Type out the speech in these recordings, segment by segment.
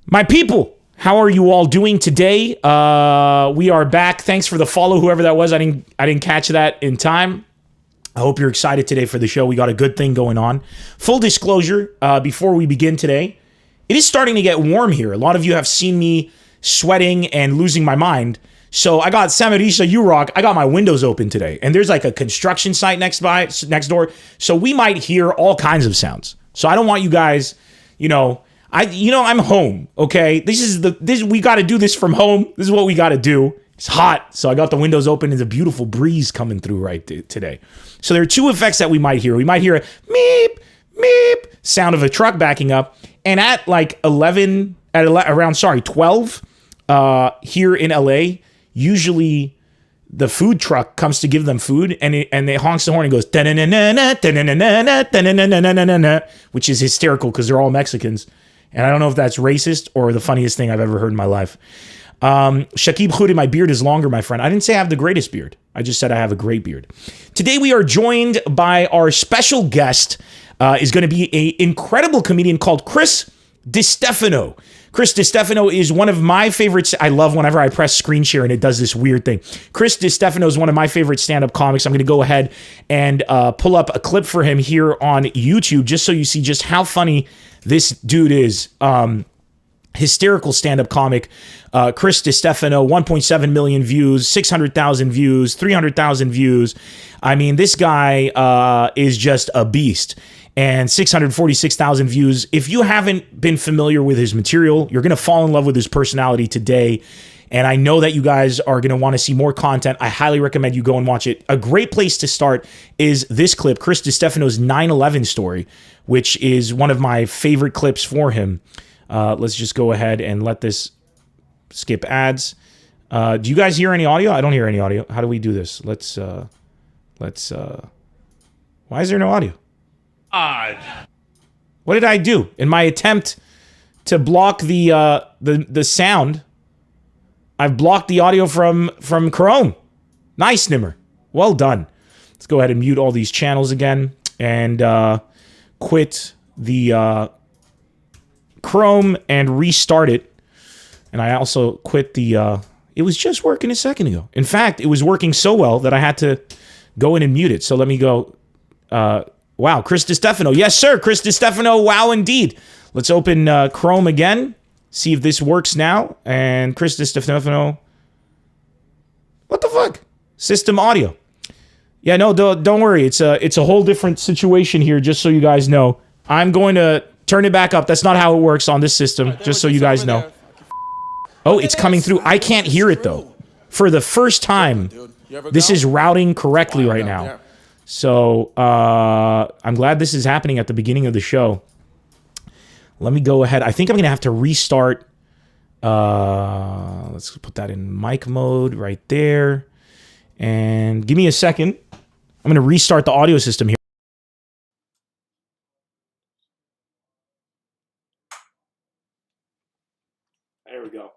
My people, how are you all doing today? We are back. Thanks for the follow, whoever that was. I didn't catch that in time. I hope you're excited today for the show. We got a good thing going on. Full disclosure, before we begin today, it is starting to get warm here. A lot of you have seen me sweating and losing my mind. So I got Samarisha U-Rock. I got my windows open today. And there's like a construction site next door. So we might hear all kinds of sounds. So I don't want you guys, I'm home, okay? We got to do this from home. This is what we got to do. It's hot, so I got the windows open. There's a beautiful breeze coming through today. So there are two effects that we might hear. We might hear a meep, meep sound of a truck backing up. And at like 12 here in LA, usually the food truck comes to give them food, and it honks the horn and goes, which is hysterical because they're all Mexicans. And I don't know if that's racist or the funniest thing I've ever heard in my life. Shakib Khoury, my beard is longer, my friend. I didn't say I have the greatest beard. I just said I have a great beard. Today we are joined by our special guest, is going to be an incredible comedian called Chris Distefano. Chris Distefano is one of my favorites. I love whenever I press screen share and it does this weird thing. Chris Distefano is one of my favorite stand-up comics. I'm going to go ahead and pull up a clip for him here on YouTube just so you see just how funny this dude is. Hysterical stand-up comic. Chris Distefano, 1.7 million views, 600,000 views, 300,000 views. I mean, this guy is just a beast. And 646,000 views. If you haven't been familiar with his material, you're going to fall in love with his personality today. And I know that you guys are going to want to see more content. I highly recommend you go and watch it. A great place to start is this clip, Chris Distefano's 9/11 story, which is one of my favorite clips for him. Let's just go ahead and let this skip ads. Do you guys hear any audio? I don't hear any audio. How do we do this? Let's why is there no audio? Odd. What did I do in my attempt to block the sound? I've blocked the audio from Chrome. Nice, Nemr. Well done. Let's go ahead and mute all these channels again and quit the Chrome and restart it. And I also quit the it was just working a second ago. In fact, it was working so well that I had to go in and mute it. So let me go. Wow, Chris Distefano. Yes, sir, Chris Distefano. Wow, indeed. Let's open Chrome again. See if this works now. And Chris Distefano. What the fuck? System audio. Yeah, no, don't worry. It's a whole different situation here, just so you guys know. I'm going to turn it back up. That's not how it works on this system, just so you guys know. Oh, it's coming through. I can't hear it, though. For the first time, this is routing correctly right now. So I'm glad this is happening at the beginning of the show. Let me go ahead. I think I'm going to have to restart. Let's put that in mic mode right there. And give me a second. I'm going to restart the audio system here. There we go.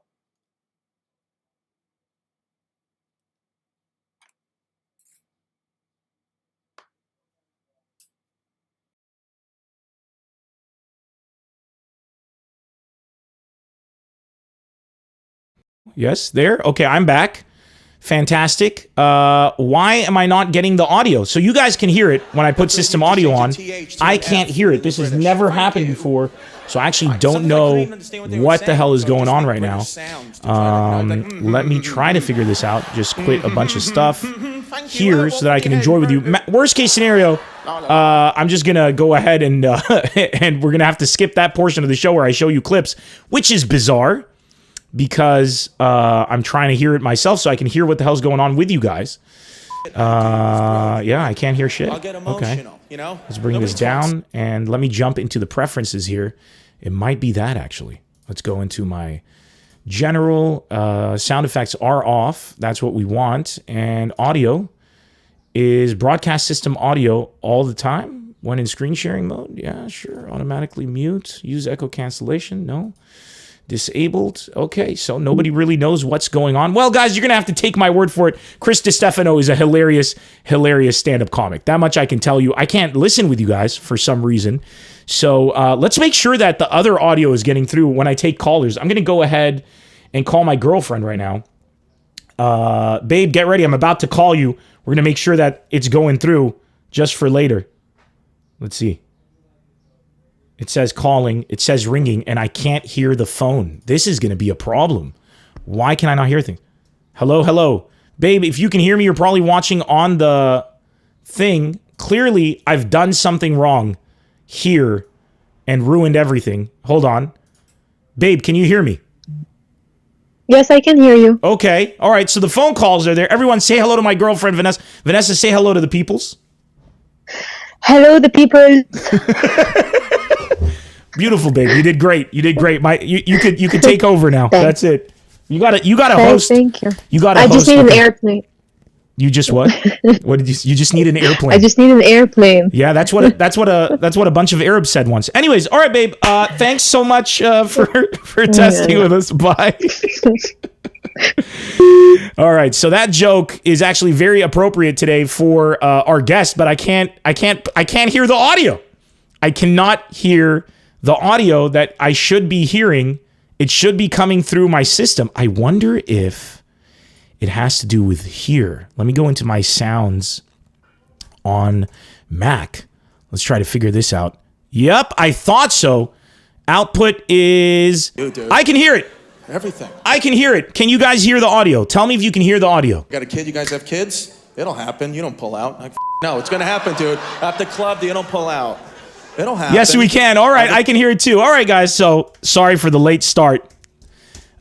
Yes, there. Okay, I'm back. Fantastic. Why am I not getting the audio? So you guys can hear it when I put system audio on. I can't hear it. This has never happened before. So I actually don't know what the hell is going on right now. Let me try to figure this out. Just quit a bunch of stuff here so that I can enjoy with you. Worst case scenario, I'm just going to go ahead and and we're going to have to skip that portion of the show where I show you clips, which is bizarre. Because I'm trying to hear it myself so I can hear what the hell's going on with you guys. Yeah, I can't hear shit. Okay. Let's bring this down and let me jump into the preferences here. It might be that, actually. Let's go into my general. Sound effects are off. That's what we want. And audio is broadcast system audio all the time when in screen sharing mode. Yeah, sure. Automatically mute. Use echo cancellation. No. Disabled. Okay, so nobody really knows what's going on. Well, guys, you're going to have to take my word for it. Chris Distefano is a hilarious stand-up comic. That much I can tell you. I can't listen with you guys for some reason. So let's make sure that the other audio is getting through when I take callers. I'm going to go ahead and call my girlfriend right now. Babe, get ready. I'm about to call you. We're going to make sure that it's going through just for later. Let's see. It says calling, it says ringing, and I can't hear the phone. This is going to be a problem. Why can I not hear things? Hello, hello. Babe, if you can hear me, you're probably watching on the thing. Clearly, I've done something wrong here and ruined everything. Hold on. Babe, can you hear me? Yes, I can hear you. Okay. All right, so the phone calls are there. Everyone say hello to my girlfriend, Vanessa. Vanessa, say hello to the peoples. Hello, the people. Beautiful, babe. You did great. You did great. You could take over now. Thanks. That's it. You got to host. Thank you. You got to I host. just need an airplane. You just what? What did you just need an airplane? I just need an airplane. Yeah, that's what a bunch of Arabs said once. Anyways, all right, babe. Thanks so much for testing with us. Bye. All right, so that joke is actually very appropriate today for our guest, but I can't hear the audio. I cannot hear the audio that I should be hearing. It should be coming through my system. I wonder if it has to do with here. Let me go into my sounds on Mac. Let's try to figure this out. Yep, I thought so. Output is... Dude. I can hear it. Everything. I can hear it. Can you guys hear the audio? Tell me if you can hear the audio. Got a kid? You guys have kids? It'll happen. You don't pull out. No, it's going to happen, dude. At the club, you don't pull out. It'll happen. Yes, we can. All right, I can hear it too. All right, guys. So sorry for the late start.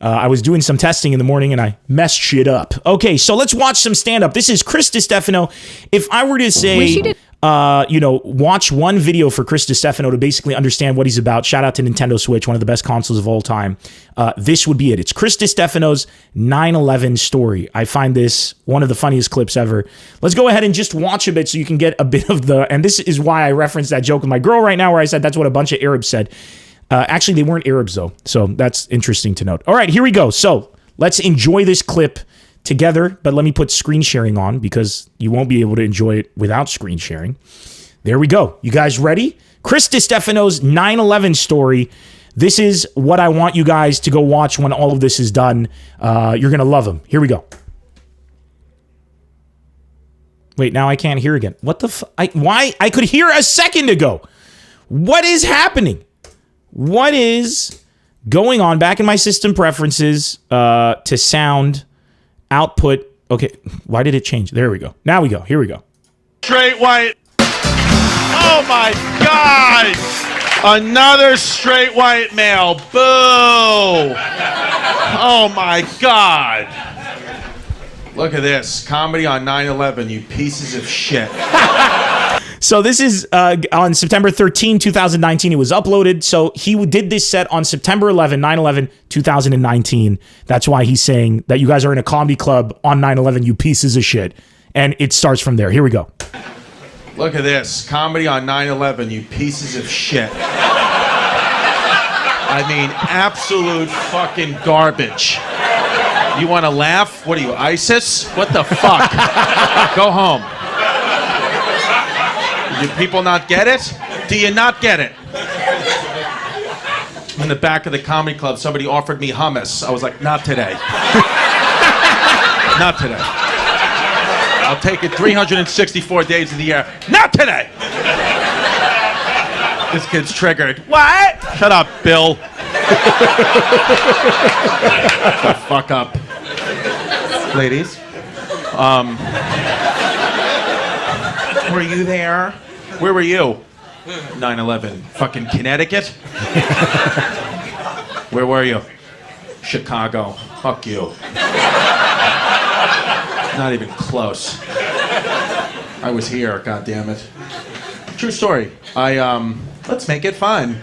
I was doing some testing in the morning and I messed shit up. Okay, so let's watch some stand-up. This is Chris Distefano. If I were to say, watch one video for Chris Distefano to basically understand what he's about, shout out to Nintendo Switch, one of the best consoles of all time, this would be it. It's Chris Distefano's 9/11 story. I find this one of the funniest clips ever. Let's go ahead and just watch a bit so you can get a bit of the, and this is why I referenced that joke with my girl right now where I said that's what a bunch of Arabs said. Actually, they weren't Arabs, though, so that's interesting to note. All right, here we go. So let's enjoy this clip together, but let me put screen sharing on because you won't be able to enjoy it without screen sharing. There we go. You guys ready? Chris Distefano's 9/11 story. This is what I want you guys to go watch when all of this is done. You're going to love him. Here we go. Wait, now I can't hear again. What the why? I could hear a second ago. What is happening? What is going on? Back in my system preferences to sound output. Okay, why did it change? There we go. Now we go. Here we go. Straight white. Oh my God! Another straight white male. Boo! Oh my God! Look at this. Comedy on 9/11, you pieces of shit. So this is on September 13, 2019. It was uploaded. So he did this set on September 11, 9/11, 2019. That's why he's saying that you guys are in a comedy club on 9/11, you pieces of shit. And it starts from there. Here we go. Look at this. Comedy on 9/11, you pieces of shit. I mean, absolute fucking garbage. You want to laugh? What are you, ISIS? What the fuck? Go home. Do people not get it? Do you not get it? In the back of the comedy club, somebody offered me hummus. I was like, not today. Not today. I'll take it 364 days of the year. Not today! This kid's triggered. What? Shut up, Bill. Shut the fuck up. Ladies. Were you there? Where were you? 9/11. Fucking Connecticut? Where were you? Chicago. Fuck you. Not even close. I was here, goddammit. True story. Let's make it fun.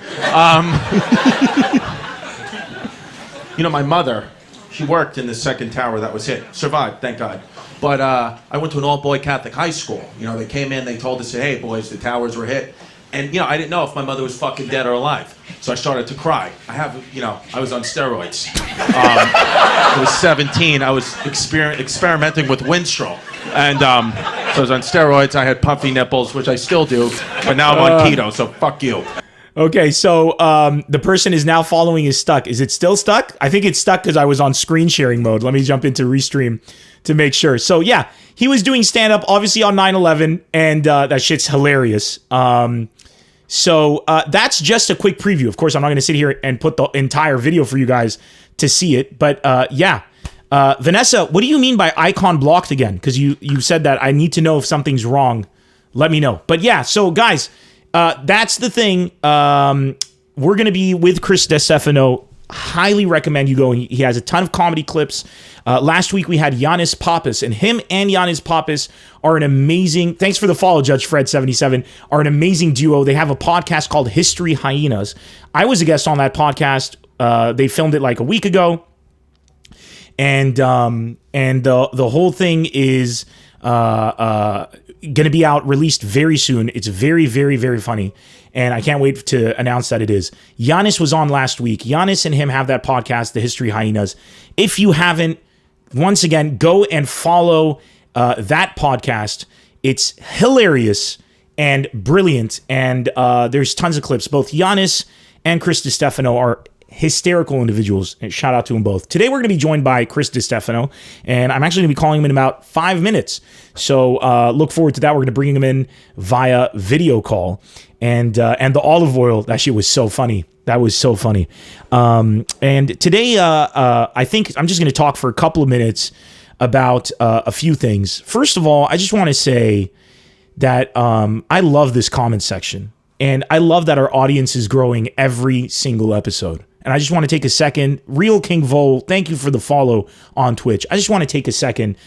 My mother, she worked in the second tower that was hit. Survived, thank God. But I went to an all-boy Catholic high school. They came in, they told us, hey, boys, the towers were hit. And, I didn't know if my mother was fucking dead or alive. So I started to cry. I was on steroids. I was 17. I was experimenting with Winstrol. And so I was on steroids. I had puffy nipples, which I still do. But now I'm on keto, so fuck you. Okay, so the person is now following is stuck. Is it still stuck? I think it's stuck because I was on screen sharing mode. Let me jump into Restream to make sure. So yeah, he was doing stand-up, obviously on 9/11, and that shit's hilarious. So that's just a quick preview. Of course, I'm not going to sit here and put the entire video for you guys to see it. But yeah. Vanessa, what do you mean by icon blocked again? Because you said that I need to know if something's wrong. Let me know. But yeah, so guys, that's the thing. We're going to be with Chris Distefano. Highly recommend you go. He has a ton of comedy clips. Last week we had Giannis Pappas, and him and Giannis Pappas are an amazing, thanks for the follow, Judge Fred77, are an amazing duo. They have a podcast called History Hyenas. I was a guest on that podcast. They filmed it like a week ago. And the whole thing is going to be released very soon. It's very, very, very funny. And I can't wait to announce that it is. Giannis was on last week. Giannis and him have that podcast, The History Hyenas. If you haven't, once again, go and follow that podcast. It's hilarious and brilliant. And there's tons of clips. Both Giannis and Chris Distefano are hysterical individuals, and shout out to them both. Today we're going to be joined by Chris Distefano, and I'm actually going to be calling him in about 5 minutes. So look forward to that. We're going to bring him in via video call, and the olive oil. That shit was so funny. That was so funny. And today I think I'm just going to talk for a couple of minutes about a few things. First of all, I just want to say that I love this comment section, and I love that our audience is growing every single episode. And I just want to take a second. Real King Vol, thank you for the follow on Twitch. I just want to take a second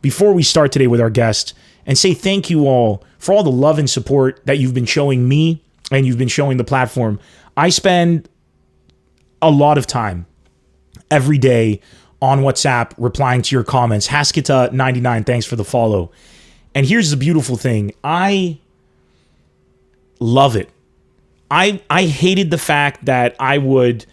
before we start today with our guest and say thank you all for all the love and support that you've been showing me and you've been showing the platform. I spend a lot of time every day on WhatsApp replying to your comments. Haskita99, thanks for the follow. And here's the beautiful thing. I love it. I hated the fact that I would...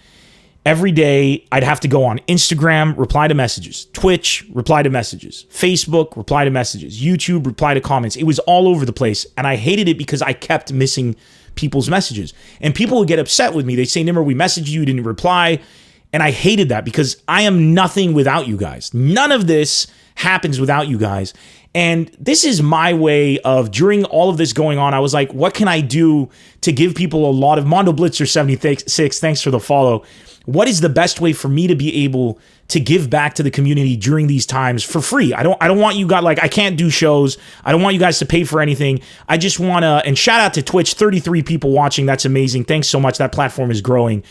Every day, I'd have to go on Instagram, reply to messages, Twitch, reply to messages, Facebook, reply to messages, YouTube, reply to comments. It was all over the place, and I hated it because I kept missing people's messages. And people would get upset with me. They'd say, Nemr, we messaged you, didn't reply. And I hated that because I am nothing without you guys. None of this happens without you guys. And this is my way of, during all of this going on, I was like, what can I do to give people a lot of... Mondo Blitzer 76, thanks for the follow. What is the best way for me to be able to give back to the community during these times for free? I don't want you guys, like, I can't do shows. I don't want you guys to pay for anything. I just want to, and shout out to Twitch, 33 people watching. That's amazing. Thanks so much. That platform is growing.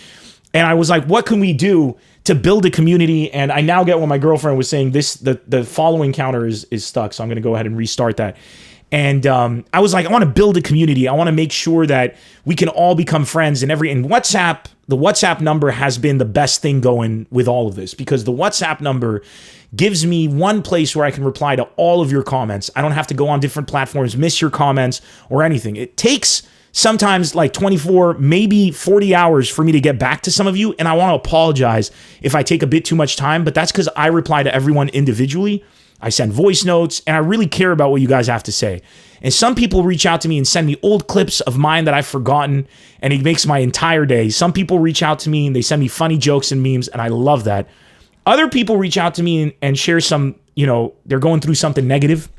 And I was like, what can we do to build a community? And I now get what my girlfriend was saying. The following counter is stuck. So I'm going to go ahead and restart that. And I was like, I want to build a community. I want to make sure that we can all become friends. And WhatsApp, the WhatsApp number has been the best thing going with all of this, because the WhatsApp number gives me one place where I can reply to all of your comments. I don't have to go on different platforms, miss your comments or anything. It takes sometimes like 24, maybe 40 hours for me to get back to some of you. And I want to apologize if I take a bit too much time, but that's because I reply to everyone individually. I send voice notes, and I really care about what you guys have to say. And some people reach out to me and send me old clips of mine that I've forgotten, and it makes my entire day. Some people reach out to me and they send me funny jokes and memes, and I love that. Other people reach out to me and share some, they're going through something negative,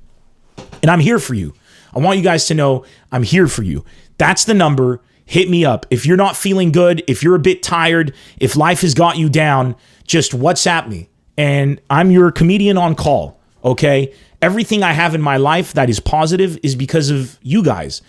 and I'm here for you. I want you guys to know I'm here for you. That's the number. Hit me up. If you're not feeling good, if you're a bit tired, if life has got you down, just WhatsApp me, and I'm your comedian on call. Okay, everything I have in my life that is positive is because of you guys.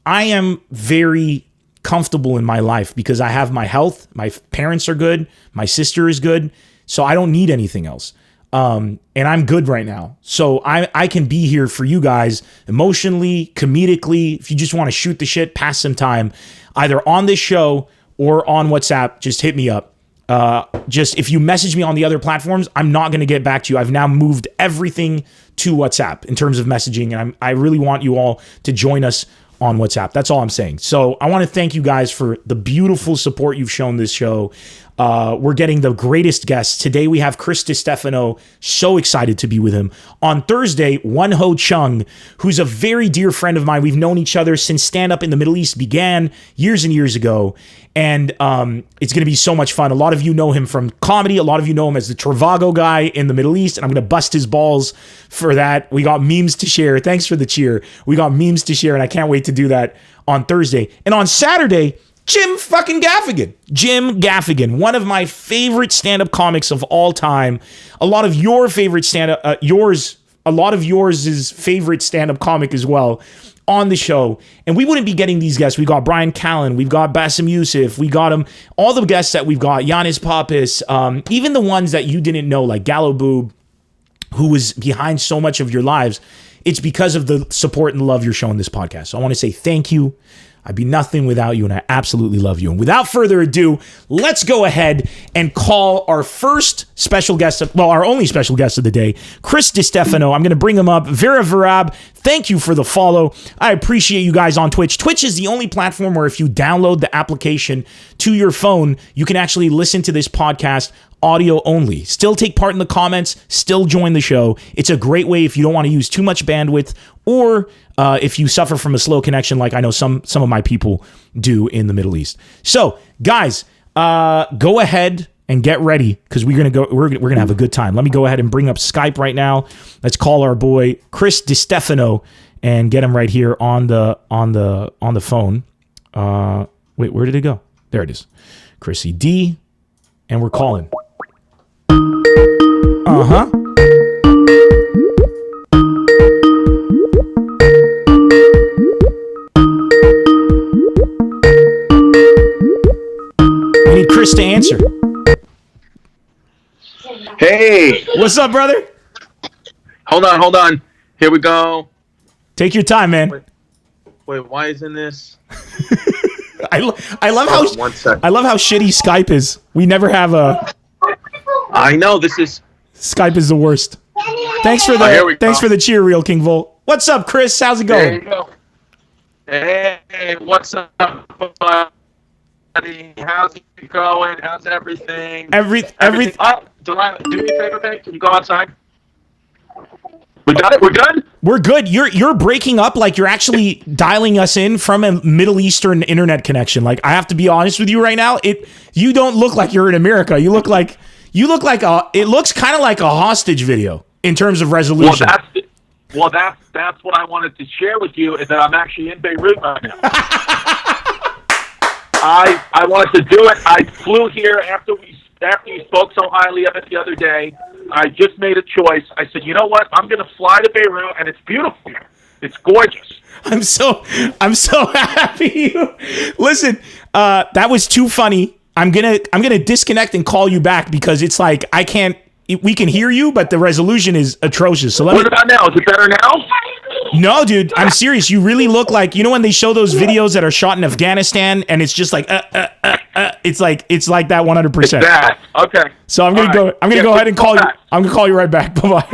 I am very comfortable in my life because I have my health. My parents are good. My sister is good. So I don't need anything else. And I'm good right now. So I can be here for you guys emotionally, comedically. If you just want to shoot the shit, pass some time, either on this show or on WhatsApp, just hit me up. Just if you message me on the other platforms, I'm not going to get back to you. I've now moved everything to WhatsApp in terms of messaging. And I really want you all to join us on WhatsApp. That's all I'm saying. So I want to thank you guys for the beautiful support you've shown this show. We're getting the greatest guests. Today we have Chris Distefano. So excited to be with him. On Thursday, One Ho Chung, who's a very dear friend of mine. We've known each other since stand-up in the Middle East began years and years ago. And it's going to be so much fun. A lot of you know him from comedy. A lot of you know him as the Travago guy in the Middle East. And I'm going to bust his balls for that. We got memes to share. Thanks for the cheer. We got memes to share, and I can't wait to do that on Thursday. And on Saturday, Jim fucking Gaffigan. Jim Gaffigan, one of my favorite stand-up comics of all time. A lot of your favorite stand-up, a lot of yours' favorite stand-up comic as well on the show. And we wouldn't be getting these guests. We got Brian Callen, we've got Bassem Youssef, we got him, all the guests that we've got, Giannis Pappas, even the ones that you didn't know, like Gallo Boob, who was behind so much of your lives. It's because of the support and love you're showing this podcast. So I want to say thank you. I'd be nothing without you, and I absolutely love you. And without further ado, let's go ahead and call our first special guest, our only special guest of the day, Chris Distefano. I'm going to bring him up. Vera Verab, thank you for the follow. I appreciate you guys on Twitch. Twitch is the only platform where if you download the application to your phone, you can actually listen to this podcast audio only. Still take part in the comments, still join the show. It's a great way if you don't want to use too much bandwidth, or if you suffer from a slow connection like I know some of my people do in the Middle East. So, guys, go ahead and get ready because we're gonna have a good time. Let me go ahead and bring up Skype right now. Let's call our boy Chris Distefano and get him right here on the phone. Wait, where did it go? There it is. Chrissy D, and we're calling. Uh-huh. I need Chris to answer. Hey. What's up, brother? Hold on. Here we go. Take your time, man. Wait, why isn't this? I love how One second. I love how shitty Skype is. We never have a I know this is. Skype is the worst. Thanks for here we thanks go. for the cheer, Real King Volt. What's up, Chris? How's it There you going? go. Hey, what's up, buddy? How's it going? How's everything? Everything. Oh, Delilah, do me a favor, babe. Can you go outside? We got it. We're good. We're good. You're breaking up like you're actually dialing us in from a Middle Eastern internet connection. Like I have to be honest with you right now. You don't look like you're in America. You look like it looks kind of like a hostage video in terms of resolution. Well, that's what I wanted to share with you is that I'm actually in Beirut right now. I wanted to do it. I flew here after you spoke so highly of it the other day. I just made a choice. I said, you know what? I'm going to fly to Beirut, and it's beautiful here. It's gorgeous. I'm so happy. Listen, that was too funny. I'm gonna disconnect and call you back because it's like we can hear you, but the resolution is atrocious. So What about now? Is it better now? No, dude, I'm serious. You really look like, you know when they show those videos that are shot in Afghanistan and it's just like it's like that 100%. That. Okay. So I'm gonna go ahead and call you. I'm gonna call you right back. Bye bye.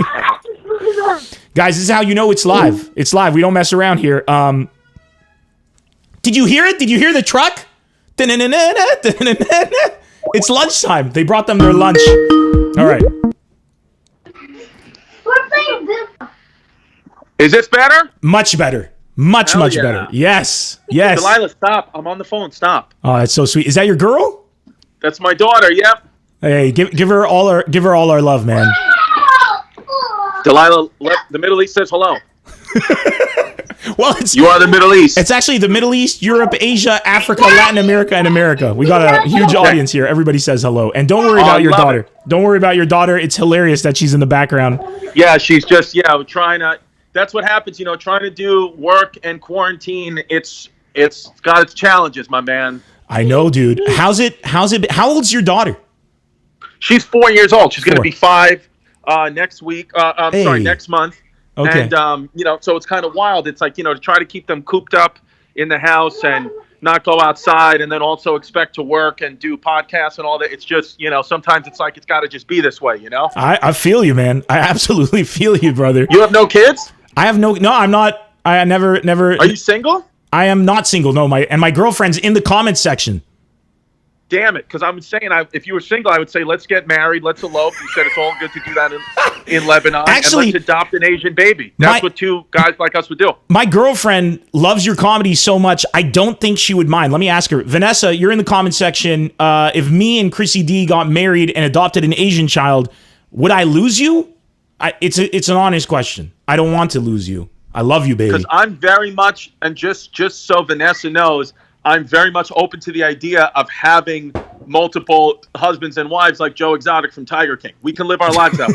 Guys, this is how you know it's live. It's live. We don't mess around here. Did you hear it? Did you hear the truck? It's lunchtime. They brought them their lunch. All right. Is this better? Much better. Much Hell yeah. better. Yes. Yes. Delilah, stop. I'm on the phone. Stop. Oh, that's so sweet. Is that your girl? That's my daughter. Yep. Hey, give her all our love, man. Delilah, the Middle East says hello. Well, You are the Middle East. it's actually the Middle East, Europe, Asia, Africa, Latin America, and America. We got a huge audience here. Everybody says hello. And don't worry about your love daughter. it. Don't worry about your daughter. It's hilarious that she's in the background. Yeah, she's just trying to. That's what happens, trying to do work and quarantine. It's got its challenges, my man. I know, dude. How old's your daughter? She's 4 years old. She's going to 4. be 5 next week. Next month. Okay. And so it's kind of wild. It's like to try to keep them cooped up in the house and not go outside, and then also expect to work and do podcasts and all that. It's just sometimes it's like it's got to just be this way. I feel you, man. I absolutely feel you, brother. You have no kids? I have no. I'm not. I never. Are you single? I am not single. No, my girlfriend's in the comments section. Damn it, because I'm saying if you were single, I would say let's get married, let's elope. You said it's all good to do that in Lebanon. Actually, and let's adopt an Asian baby. That's what two guys like us would do. My girlfriend loves your comedy so much, I don't think she would mind. Let me ask her. Vanessa, you're in the comment section. If me and Chrissy D got married and adopted an Asian child, would I lose you? It's an honest question. I don't want to lose you. I love you, baby. Because I'm very much, and just so Vanessa knows, I'm very much open to the idea of having multiple husbands and wives like Joe Exotic from Tiger King. We can live our lives that way.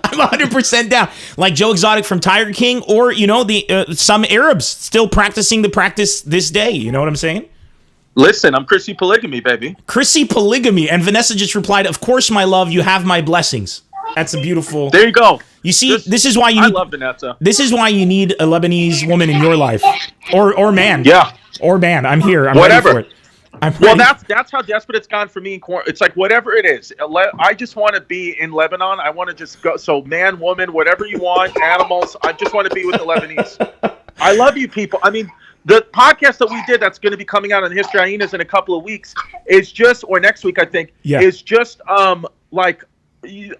I'm 100% down. Like Joe Exotic from Tiger King, or, some Arabs still practicing the practice this day. You know what I'm saying? Listen, I'm Chrissy Polygamy, baby. Chrissy Polygamy. And Vanessa just replied, of course, my love, you have my blessings. That's a beautiful... There you go. You see, this is why you need... I love Vanessa. This is why you need a Lebanese woman in your life. Or man. Yeah. Or man. I'm here. I'm Whatever. ready for it. Well, that's how desperate it's gone for me. It's like whatever it is. I just want to be in Lebanon. I want to just go. So man, woman, whatever you want, animals. I just want to be with the Lebanese. I love you people. I mean, the podcast that we did that's going to be coming out on History Hyenas in a couple of weeks is just, or next week, I think, is just like...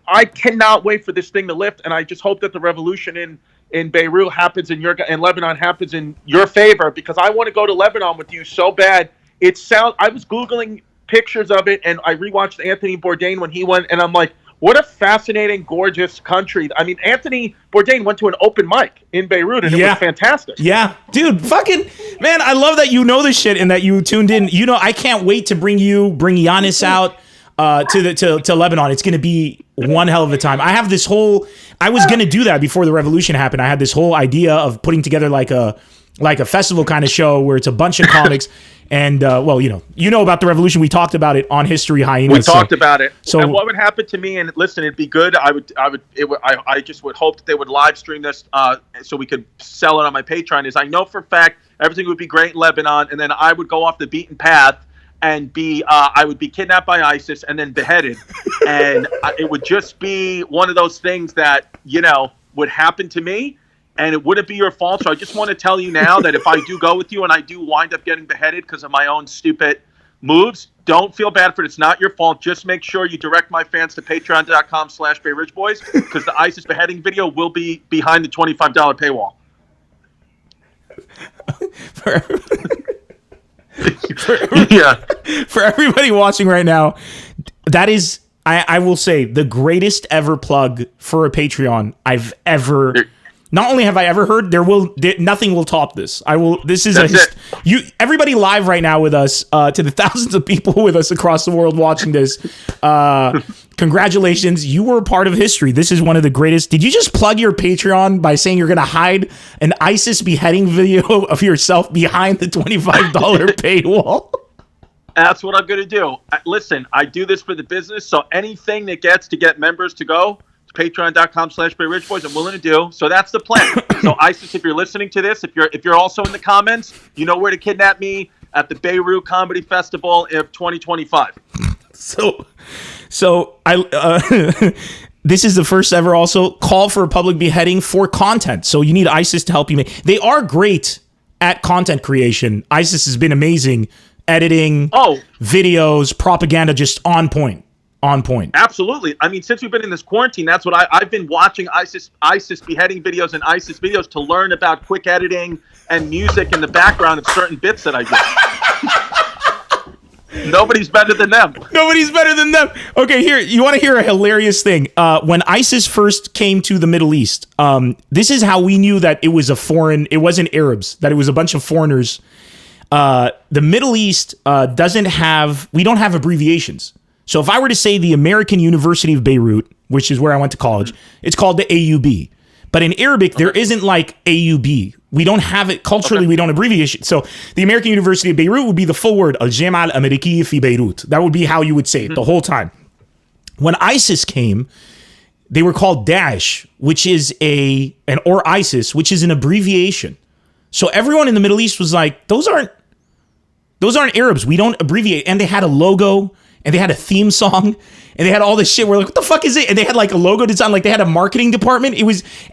I cannot wait for this thing to lift, and I just hope that the revolution in Beirut happens in Lebanon happens in your favor, because I want to go to Lebanon with you so bad. I was Googling pictures of it, and I rewatched Anthony Bourdain when he went, and I'm like, what a fascinating, gorgeous country. I mean, Anthony Bourdain went to an open mic in Beirut, and it was fantastic. Yeah, dude, fucking, man, I love that you know this shit and that you tuned in. I can't wait to bring Giannis out to Lebanon. It's going to be one hell of a time. I was going to do that before the revolution happened. I had this whole idea of putting together like a festival kind of show where it's a bunch of comics. And you know about the revolution. We talked about it on History Hyenas. We talked about it. So, and what would happen to me? And listen, it'd be good. I just would hope that they would live stream this so we could sell it on my Patreon. Is I know for a fact everything would be great in Lebanon, and then I would go off the beaten path and I would be kidnapped by ISIS and then beheaded, and it would just be one of those things that would happen to me. And it wouldn't be your fault. So I just want to tell you now that if I do go with you and I do wind up getting beheaded because of my own stupid moves, don't feel bad for it. It's not your fault. Just make sure you direct my fans to patreon.com/BayRidgeBoys, because the ISIS beheading video will be behind the $25 paywall. For everybody watching right now, that is, I will say, the greatest ever plug for a Patreon I've ever... Not only have I ever heard, nothing will top this. Everybody live right now with us, to the thousands of people with us across the world watching this. Congratulations, you were a part of history. This is one of the greatest. Did you just plug your Patreon by saying you're going to hide an ISIS beheading video of yourself behind the $25 paywall? That's what I'm going to do. Listen, I do this for the business, so anything that gets to get members to go, patreon.com/BayRidgeBoys, I'm willing to do. So that's the plan. So ISIS, if you're listening to this, if you're also in the comments, you know where to kidnap me at the Beirut Comedy Festival of 2025. So I this is the first ever also call for a public beheading for content. So you need ISIS to help you make. They are great at content creation. ISIS has been amazing editing, videos, propaganda, just on point. On point. Absolutely. I mean, since we've been in this quarantine, that's what I've been watching ISIS beheading videos and ISIS videos to learn about quick editing and music in the background of certain bits that I do. Nobody's better than them. Nobody's better than them. Okay, here, you want to hear a hilarious thing? When ISIS first came to the Middle East, this is how we knew that it wasn't Arabs, that it was a bunch of foreigners. The Middle East we don't have abbreviations. So if I were to say the American University of Beirut, which is where I went to college, it's called the AUB. But in Arabic, there isn't like AUB. We don't have it culturally. We don't abbreviate it. So the American University of Beirut would be the full word, Al-Jami'a Al-Amerikiyya fi Beirut. That would be how you would say it the whole time. When ISIS came, they were called Daesh, which is or ISIS, which is an abbreviation. So everyone in the Middle East was like, those aren't Arabs. We don't abbreviate. And they had a logo. and they had a theme song, and they had all this shit. We're like, what the fuck is it? And they had like a logo design, like they had a marketing department.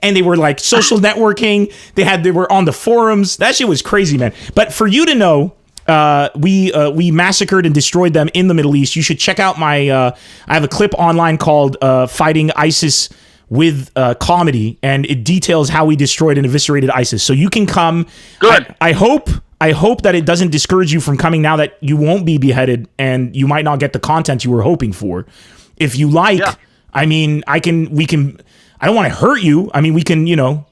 And they were like social networking. They were on the forums. That shit was crazy, man. But for you to know, we massacred and destroyed them in the Middle East. You should check out I have a clip online called Fighting ISIS with Comedy, and it details how we destroyed and eviscerated ISIS. So you can come. Good. I hope that it doesn't discourage you from coming now that you won't be beheaded and you might not get the content you were hoping for. If you like, Yeah. I mean, I don't want to hurt you. I mean, we can, How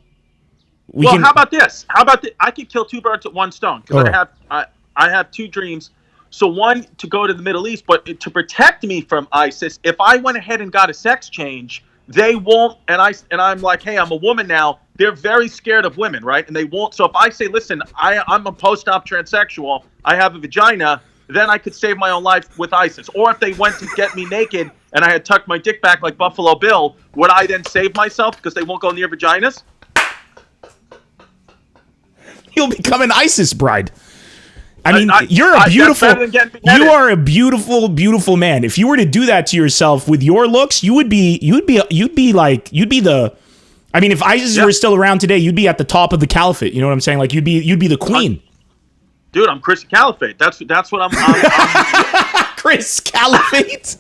about this? I could kill two birds with one stone, because I have two dreams. So one, to go to the Middle East, but to protect me from ISIS, if I went ahead and got a sex change, they won't, and I'm like, hey, I'm a woman now. They're very scared of women, right? And they won't. So if I say, listen, I'm a post-op transsexual, I have a vagina, then I could save my own life with ISIS. Or if they went to get me naked and I had tucked my dick back like Buffalo Bill, would I then save myself because they won't go near vaginas? you'll become an ISIS bride. I mean, you're that's beautiful. better than getting beheaded. You are a beautiful, beautiful man. If you were to do that to yourself with your looks, you'd be the. I mean, if ISIS were still around today, you'd be at the top of the caliphate. You know what I'm saying? Like you'd be the queen. Dude, I'm Chris Caliphate. That's what I'm Chris Caliphate.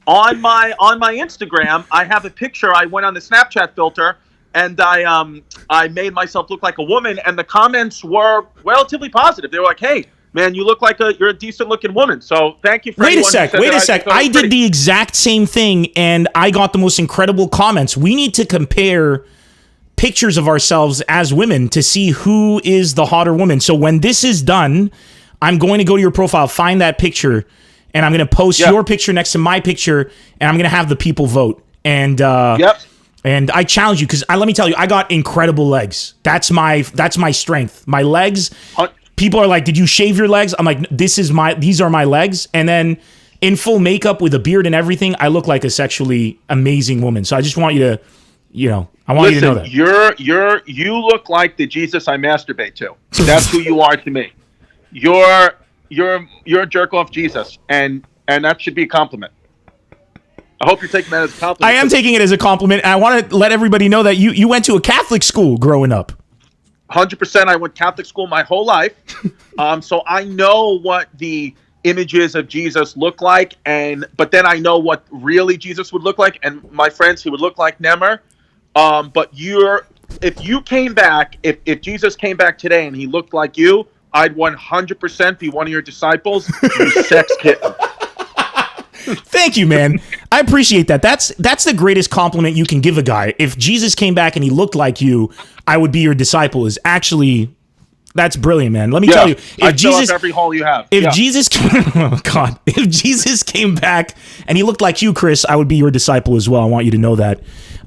On my Instagram, I have a picture. I went on the Snapchat filter, and I made myself look like a woman, and the comments were relatively positive. They were like, "Hey, man, you look like you're a decent looking woman." So thank you for. Wait a sec. I did the exact same thing, and I got the most incredible comments. We need to compare pictures of ourselves as women to see who is the hotter woman. So when this is done, I'm going to go to your profile, find that picture, and I'm going to post your picture next to my picture, and I'm going to have the people vote. And and I challenge you, because let me tell you, I got incredible legs. That's my strength. My legs. People are like, "Did you shave your legs?" I'm like, "These are my legs." And then in full makeup with a beard and everything, I look like a sexually amazing woman. So I just want you to, I want you to know that. You look like the Jesus I masturbate to. That's who you are to me. You're a jerk off Jesus, and that should be a compliment. I hope you're taking that as a compliment. I am taking it as a compliment. And I want to let everybody know that you went to a Catholic school growing up. 100%. I went Catholic school my whole life, so I know what the images of Jesus look like, but then I know what really Jesus would look like. And my friends, he would look like Nemr. But if you came back, if Jesus came back today and he looked like you, I'd 100% be one of your disciples. You sex kitten. Thank you, man. I appreciate that. That's the greatest compliment you can give a guy. If Jesus came back and he looked like you, I would be your disciple. That's brilliant, man. Let me tell you, I'd fill up every hole you have. If Jesus came back and he looked like you, Chris, I would be your disciple as well. I want you to know that.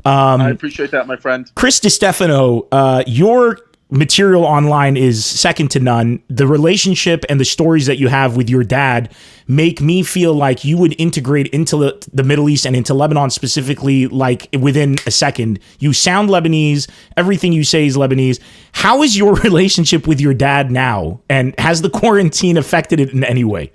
I appreciate that, my friend. Chris Distefano, your material online is second to none. The relationship and the stories that you have with your dad make me feel like you would integrate into the Middle East and into Lebanon specifically, like within a second. You sound Lebanese. Everything you say is Lebanese. How is your relationship with your dad now? And has the quarantine affected it in any way?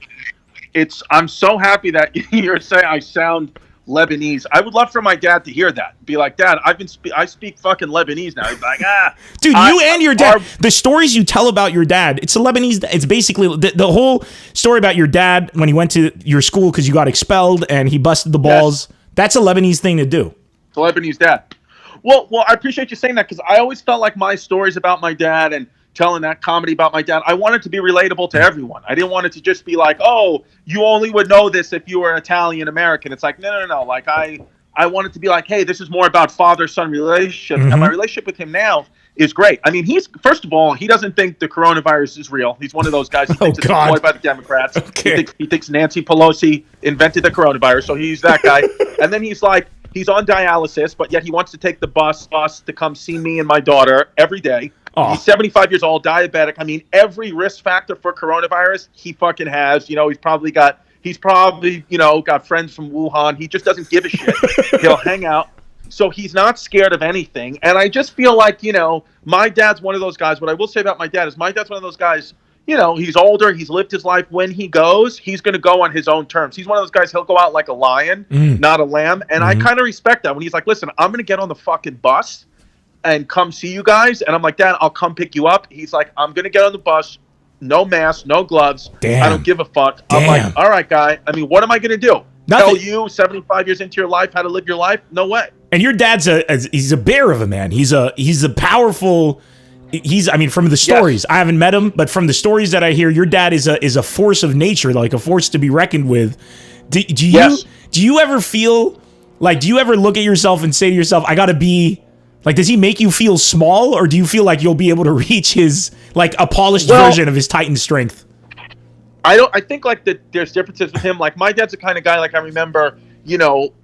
I'm so happy that you're saying I sound Lebanese. I would love for my dad to hear that. Be like, "Dad, I speak fucking Lebanese now." He'd be like, Dude, you and your dad, the stories you tell about your dad, it's a Lebanese, it's basically the whole story about your dad when he went to your school because you got expelled and he busted the balls. Yes. That's a Lebanese thing to do. It's a Lebanese dad. Well, I appreciate you saying that, because I always felt like my stories about my dad and telling that comedy about my dad, I wanted to be relatable to everyone. I didn't want it to just be like, "Oh, you only would know this if you were Italian American." It's like, no. Like I wanted to be like, "Hey, this is more about father-son relationship." Mm-hmm. And my relationship with him now is great. I mean, first of all, he doesn't think the coronavirus is real. He's one of those guys who thinks it's employed by the Democrats. Okay. He thinks Nancy Pelosi invented the coronavirus, so he's that guy. And then he's like, he's on dialysis, but yet he wants to take the bus to come see me and my daughter every day. Oh. He's 75 years old, diabetic. I mean, every risk factor for coronavirus he fucking has. He's probably got friends from Wuhan. He just doesn't give a shit. He'll hang out. So he's not scared of anything. And I just feel like, my dad's one of those guys. What I will say about my dad is my dad's one of those guys, he's older. He's lived his life. When he goes, he's going to go on his own terms. He's one of those guys, he'll go out like a lion, not a lamb. And I kind of respect that when he's like, listen, I'm going to get on the fucking bus and come see you guys. And I'm like, Dad, I'll come pick you up. He's like, I'm going to get on the bus. No mask, no gloves. Damn. I don't give a fuck. Damn. I'm like, all right, guy. I mean, what am I going to do? Nothing. Tell you 75 years into your life how to live your life? No way. And your dad's he's a bear of a man. He's a powerful. From the stories, I haven't met him, but from the stories that I hear, your dad is a force of nature, like a force to be reckoned with. Do you ever feel like, do you ever look at yourself and say to yourself, I gotta be like, does he make you feel small, or do you feel like you'll be able to reach his, like, a polished version of his Titan strength? I think like that there's differences with him. Like my dad's the kind of guy, like I remember,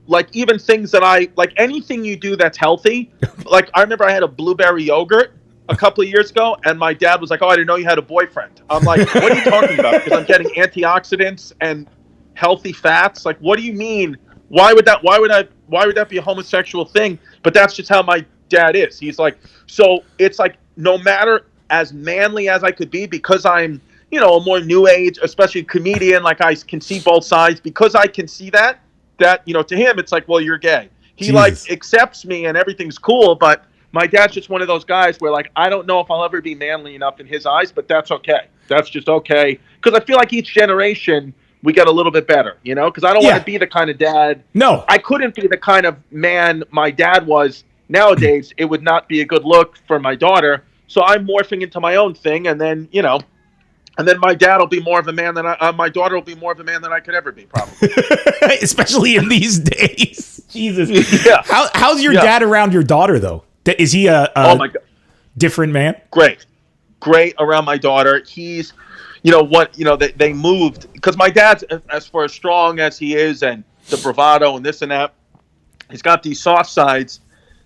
like even things that like anything you do that's healthy. Like I remember I had a blueberry yogurt a couple of years ago, and my dad was like, "Oh, I didn't know you had a boyfriend." I'm like, "What are you talking about?" Because I'm getting antioxidants and healthy fats. Like, what do you mean? Why would that be a homosexual thing? But that's just how my dad is. He's like, so it's like no matter as manly as I could be, because I'm, a more new age, especially comedian, like I can see both sides, because I can see that, to him, it's like, well, you're gay. He like accepts me and everything's cool, but my dad's just one of those guys where, like, I don't know if I'll ever be manly enough in his eyes, but that's okay. That's just okay. Because I feel like each generation, we get a little bit better, Because I don't want to be the kind of dad. No. I couldn't be the kind of man my dad was nowadays. It would not be a good look for my daughter. So I'm morphing into my own thing. And then, and then my dad will be more of a man than my daughter will be more of a man than I could ever be, probably. Especially in these days. Jesus. Yeah. How's your dad around your daughter, though? Is he a different man? Great around my daughter. He's, they moved because my dad's, as far as strong as he is and the bravado and this and that, he's got these soft sides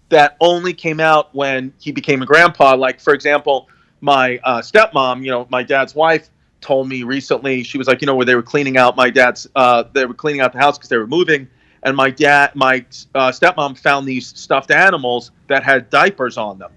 that only came out when he became a grandpa. Like, for example, my stepmom, my dad's wife, told me recently, she was like, where they were cleaning out they were cleaning out the house because they were moving. And my stepmom found these stuffed animals that had diapers on them.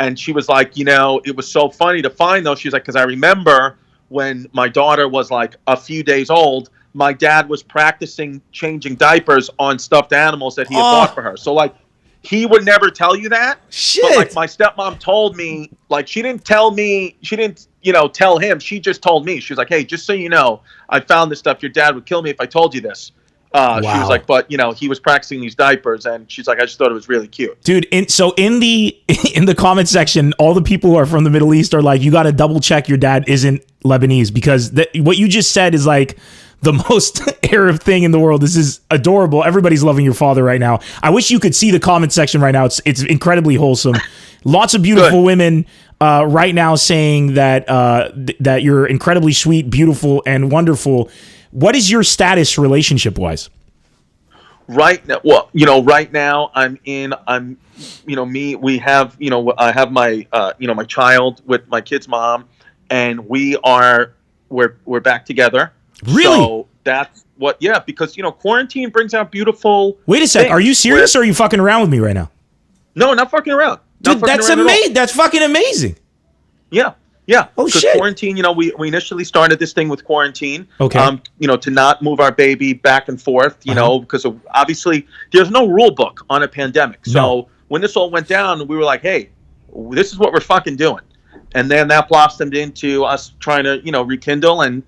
And she was like, it was so funny to find those. She was like, because I remember when my daughter was like a few days old, my dad was practicing changing diapers on stuffed animals that he had bought for her. So like, he would never tell you that. Shit. But like my stepmom told me, like she didn't tell me, she didn't, tell him. She just told me. She was like, hey, just so you know, I found this stuff. Your dad would kill me if I told you this. Wow. She was like, but he was practicing these diapers, and she's like, I just thought it was really cute, dude. So in the comment section, all the people who are from the Middle East are like, you got to double check your dad isn't Lebanese, because what you just said is like the most Arab thing in the world. This is adorable. Everybody's loving your father right now. I wish you could see the comment section right now. It's incredibly wholesome. Lots of beautiful women right now saying that that you're incredibly sweet, beautiful, and wonderful. What is your status relationship-wise? Right now, well, right now I have my, my child with my kid's mom, and we're back together. Really? So that's because, quarantine brings out beautiful. Wait a sec. Are you serious, or are you fucking around with me right now? No, not fucking around. Dude, that's amazing. That's fucking amazing. Yeah. Yeah. Oh, shit. Quarantine, we initially started this thing with quarantine. Okay. To not move our baby back and forth, because obviously there's no rule book on a pandemic. So when this all went down, we were like, hey, this is what we're fucking doing. And then that blossomed into us trying to, rekindle and,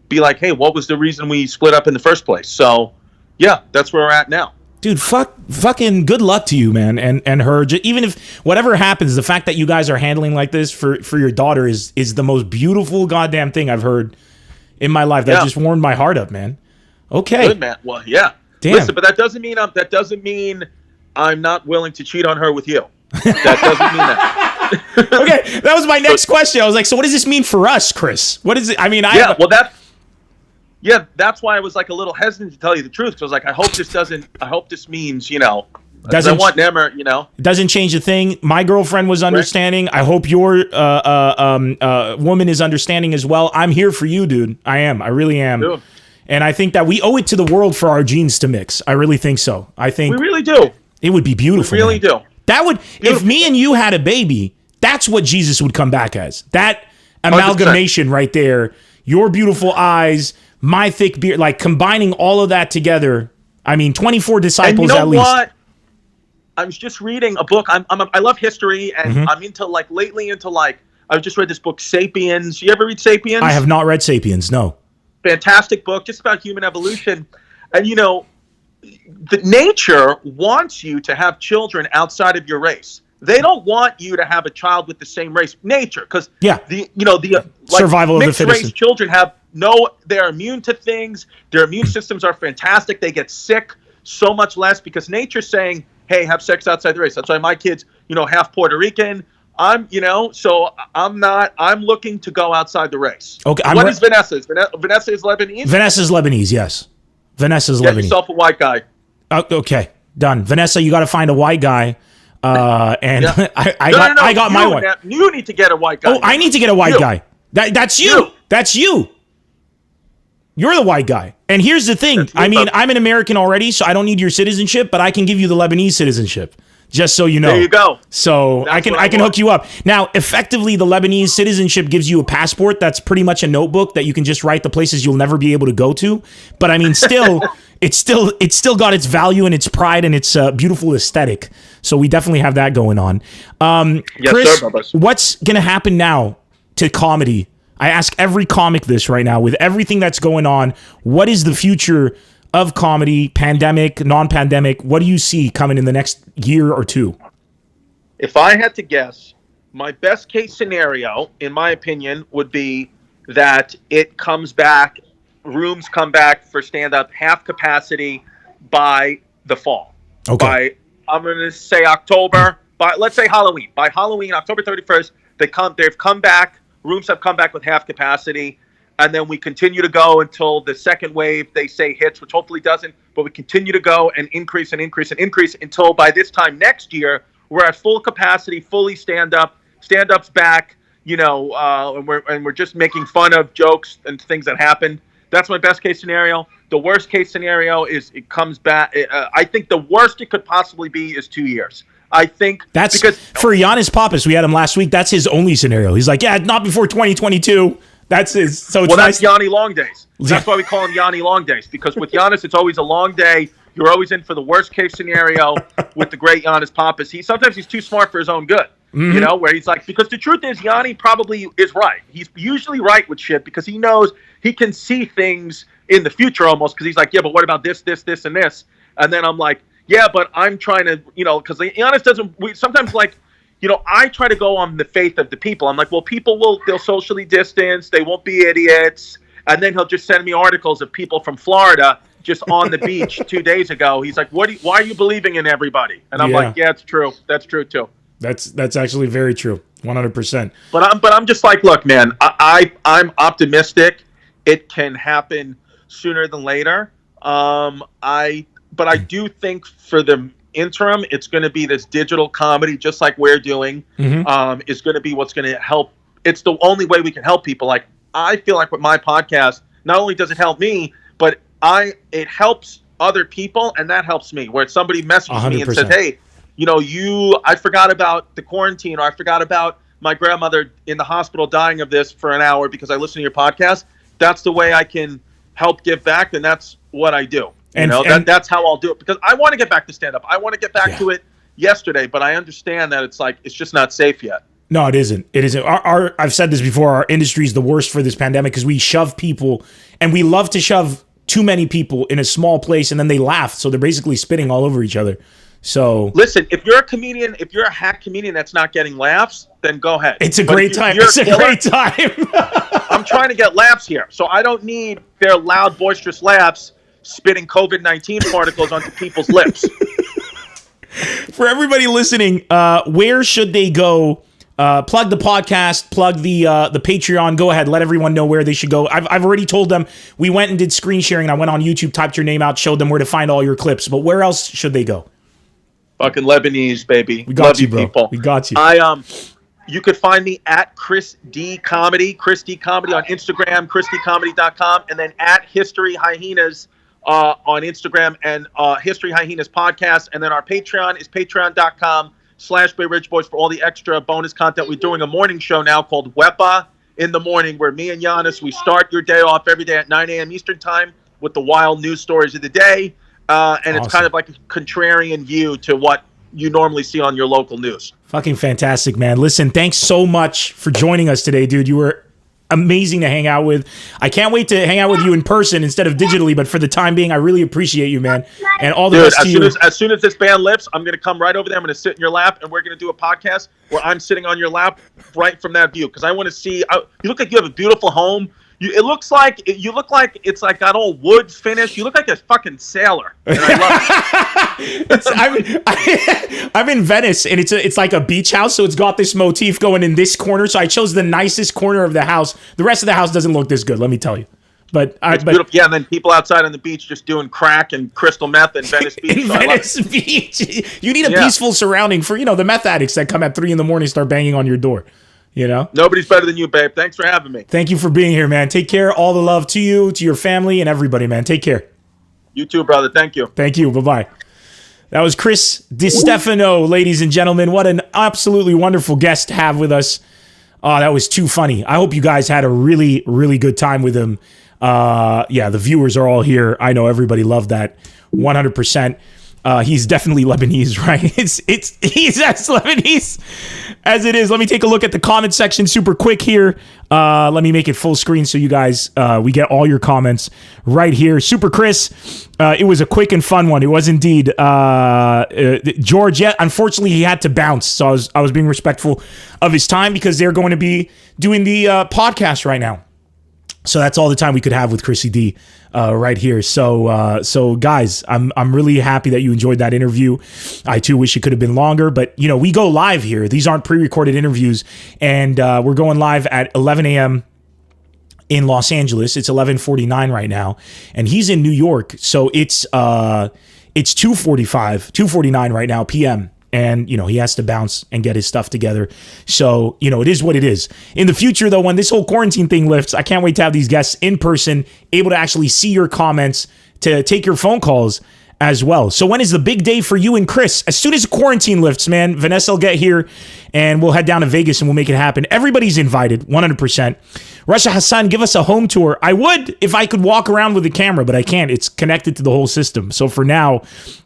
be like, hey, what was the reason we split up in the first place? So, yeah, that's where we're at now. Dude, fucking good luck to you, man, and her. Even if whatever happens, the fact that you guys are handling like this for your daughter is the most beautiful goddamn thing I've heard in my life. That just warmed my heart up, man. Okay, good, man. Well, yeah. Damn. Listen, but that doesn't mean I'm not willing to cheat on her with you. That doesn't mean that. Okay, that was my next question. I was like, so what does this mean for us, Chris? What is it? I mean, that's why I was like a little hesitant to tell you the truth, because I was like, I hope this means, doesn't I want Nemr, It doesn't change a thing. My girlfriend was understanding. Right. I hope your woman is understanding as well. I'm here for you, dude. I am. I really am. Dude. And I think that we owe it to the world for our genes to mix. I really think so. I think we really do. It would be beautiful. We really do. That would, if me and you had a baby, that's what Jesus would come back as. That amalgamation right there. Your beautiful eyes, my thick beard, like combining all of that together. I mean, 24 disciples at least. What? I was just reading a book. I love history, and I'm into lately into I just read this book, Sapiens. You ever read Sapiens? I have not read Sapiens. No. Fantastic book, just about human evolution, and the nature wants you to have children outside of your race. They don't want you to have a child with the same race. Nature, because the survival of the fittest. Race children they're immune to things. Their immune systems are fantastic. They get sick so much less because nature's saying, hey, have sex outside the race. That's why my kids, half Puerto Rican. I'm looking to go outside the race. Okay. What is Vanessa's? Vanessa is Lebanese? Vanessa's Lebanese, yes. Vanessa's Lebanese. Get yourself a white guy. Okay, done. Vanessa, you got to find a white guy. I got my white. You need to get a white guy. Oh, I need to get a white guy. That's you. That's you. You're the white guy. And here's the thing. I mean, I'm an American already, so I don't need your citizenship, but I can give you the Lebanese citizenship. Just so you know. There you go. So I can hook you up. Now, effectively, the Lebanese citizenship gives you a passport that's pretty much a notebook that you can just write the places you'll never be able to go to. But I mean, still, it's still got its value and its pride and its beautiful aesthetic. So we definitely have that going on. Yes, Chris, sir, what's gonna happen now to comedy? I ask every comic this right now with everything that's going on. What is the future of comedy, pandemic, non-pandemic? What do you see coming in the next year or two? If I had to guess, my best case scenario, in my opinion, would be that it comes back, rooms come back for stand-up half capacity by the fall. Okay. I'm going to say October, let's say Halloween. By Halloween, October 31st, they've come back, rooms have come back with half capacity. And then we continue to go until the second wave, they say, hits, which hopefully doesn't. But we continue to go and increase and increase and increase until by this time next year, we're at full capacity, fully stand-up. Stand-up's back, and we're just making fun of jokes and things that happened. That's my best case scenario. The worst case scenario is it comes back. I think the worst it could possibly be is 2 years. I think that's because for Giannis Pappas, we had him last week. That's his only scenario. He's like, yeah, not before 2022. That's his. So it's that's Yanni Long Days. That's why we call him Yanni Long Days, because with Giannis, it's always a long day. You're always in for the worst case scenario with the great Giannis Pappas. Sometimes he's too smart for his own good. Where he's like, because the truth is, Yanni probably is right. He's usually right with shit because he knows he can see things in the future almost. Because he's like, yeah, but what about this, this, this, and this? And then I'm like, yeah, but I'm trying to, because Giannis doesn't. Sometimes I try to go on the faith of the people. I'm like, well, they'll socially distance. They won't be idiots. And then he'll just send me articles of people from Florida just on the beach 2 days ago. He's like, why are you believing in everybody? And I'm like, yeah, it's true. That's true too. That's actually very true. 100%. But I'm just like, look, man, I'm optimistic. It can happen sooner than later. But I do think for the interim, it's going to be this digital comedy, just like we're doing. Is going to be what's going to help. It's the only way we can help people. Like, I feel like with my podcast, not only does it help me, but it helps other people, and that helps me. Where somebody messages 100%. Me and says, hey, I forgot about the quarantine, or I forgot about my grandmother in the hospital dying of this for an hour because I listened to your podcast. That's the way I can help give back, and that's what I do. That's how I'll do it, because I want to get back to stand-up. I want to get back to it yesterday, but I understand that it's just not safe yet. No, it isn't. It isn't. I've said this before. Our industry is the worst for this pandemic because we shove people, and we love to shove too many people in a small place, and then they laugh. So they're basically spitting all over each other. So listen, if you're a comedian, if you're a hack comedian that's not getting laughs, then go ahead. It's a great time. It's a great time. I'm trying to get laughs here, so I don't need their loud, boisterous laughs spitting COVID-19 particles onto people's lips. For everybody listening, where should they go? Plug the podcast, plug the Patreon. Go ahead, let everyone know where they should go. I've already told them. We went and did screen sharing. I went on YouTube, typed your name out, showed them where to find all your clips. But where else should they go? Fucking Lebanese, baby. We got Love you, bro. People. We got you. You could find me at Chris D Comedy, Chris D Comedy on Instagram, ChrisDComedy.com, and then at History Hyenas on Instagram, and History Hyenas podcast. And then our Patreon is patreon.com/BayRidgeBoys for all the extra bonus content. We're doing a morning show now called Wepa in the morning where me and Giannis, we start your day off every day at 9 a.m. Eastern time with the wild news stories of the day. And it's kind of like a contrarian view to what you normally see on your local news. Fucking fantastic, man. Listen, thanks so much for joining us today, dude. You were amazing to hang out with. I can't wait to hang out with you in person instead of digitally, but for the time being, I really appreciate you, man. And all the best to you. As soon as this band lifts, I'm going to come right over there. I'm going to sit in your lap, and we're going to do a podcast where I'm sitting on your lap right from that view, because I want to see. You look like you have a beautiful home. You look like it's like got all wood finish. You look like a fucking sailor. And I love it. I'm in Venice, and it's like a beach house, so it's got this motif going in this corner. So I chose the nicest corner of the house. The rest of the house doesn't look this good, let me tell you. But it's beautiful. Yeah, and then people outside on the beach just doing crack and crystal meth in Venice Beach. In Venice Beach, you need a peaceful surrounding for the meth addicts that come at 3 a.m. start banging on your door. Nobody's better than you, babe. Thanks for having me. Thank you for being here, man. Take care. All the love to you, to your family, and everybody, man. Take care. You too, brother. Thank you. Thank you. Bye-bye. That was Chris Distefano, ladies and gentlemen. What an absolutely wonderful guest to have with us. Oh, that was too funny. I hope you guys had a really, really good time with him. Yeah, the viewers are all here. I know everybody loved that 100%. He's definitely Lebanese, right? He's as Lebanese as it is. Let me take a look at the comment section super quick here. Let me make it full screen so you guys, we get all your comments right here. Super Chris, it was a quick and fun one. It was indeed. George, yeah, unfortunately he had to bounce. So I was being respectful of his time because they're going to be doing the podcast right now. So that's all the time we could have with Chrissy D right here. So guys, I'm really happy that you enjoyed that interview. I too wish it could have been longer, but we go live here. These aren't pre-recorded interviews, and we're going live at 11 a.m. in Los Angeles. It's 11:49 right now, and he's in New York, so it's 2:49 right now p.m. And, he has to bounce and get his stuff together. So, it is what it is. In the future, though, when this whole quarantine thing lifts, I can't wait to have these guests in person, able to actually see your comments, to take your phone calls as well. So when is the big day for you and Chris? As soon as the quarantine lifts, man, Vanessa will get here and we'll head down to Vegas and we'll make it happen. Everybody's invited, 100%. Rasha Hassan, give us a home tour. I would if I could walk around with the camera, but I can't. It's connected to the whole system. So for now,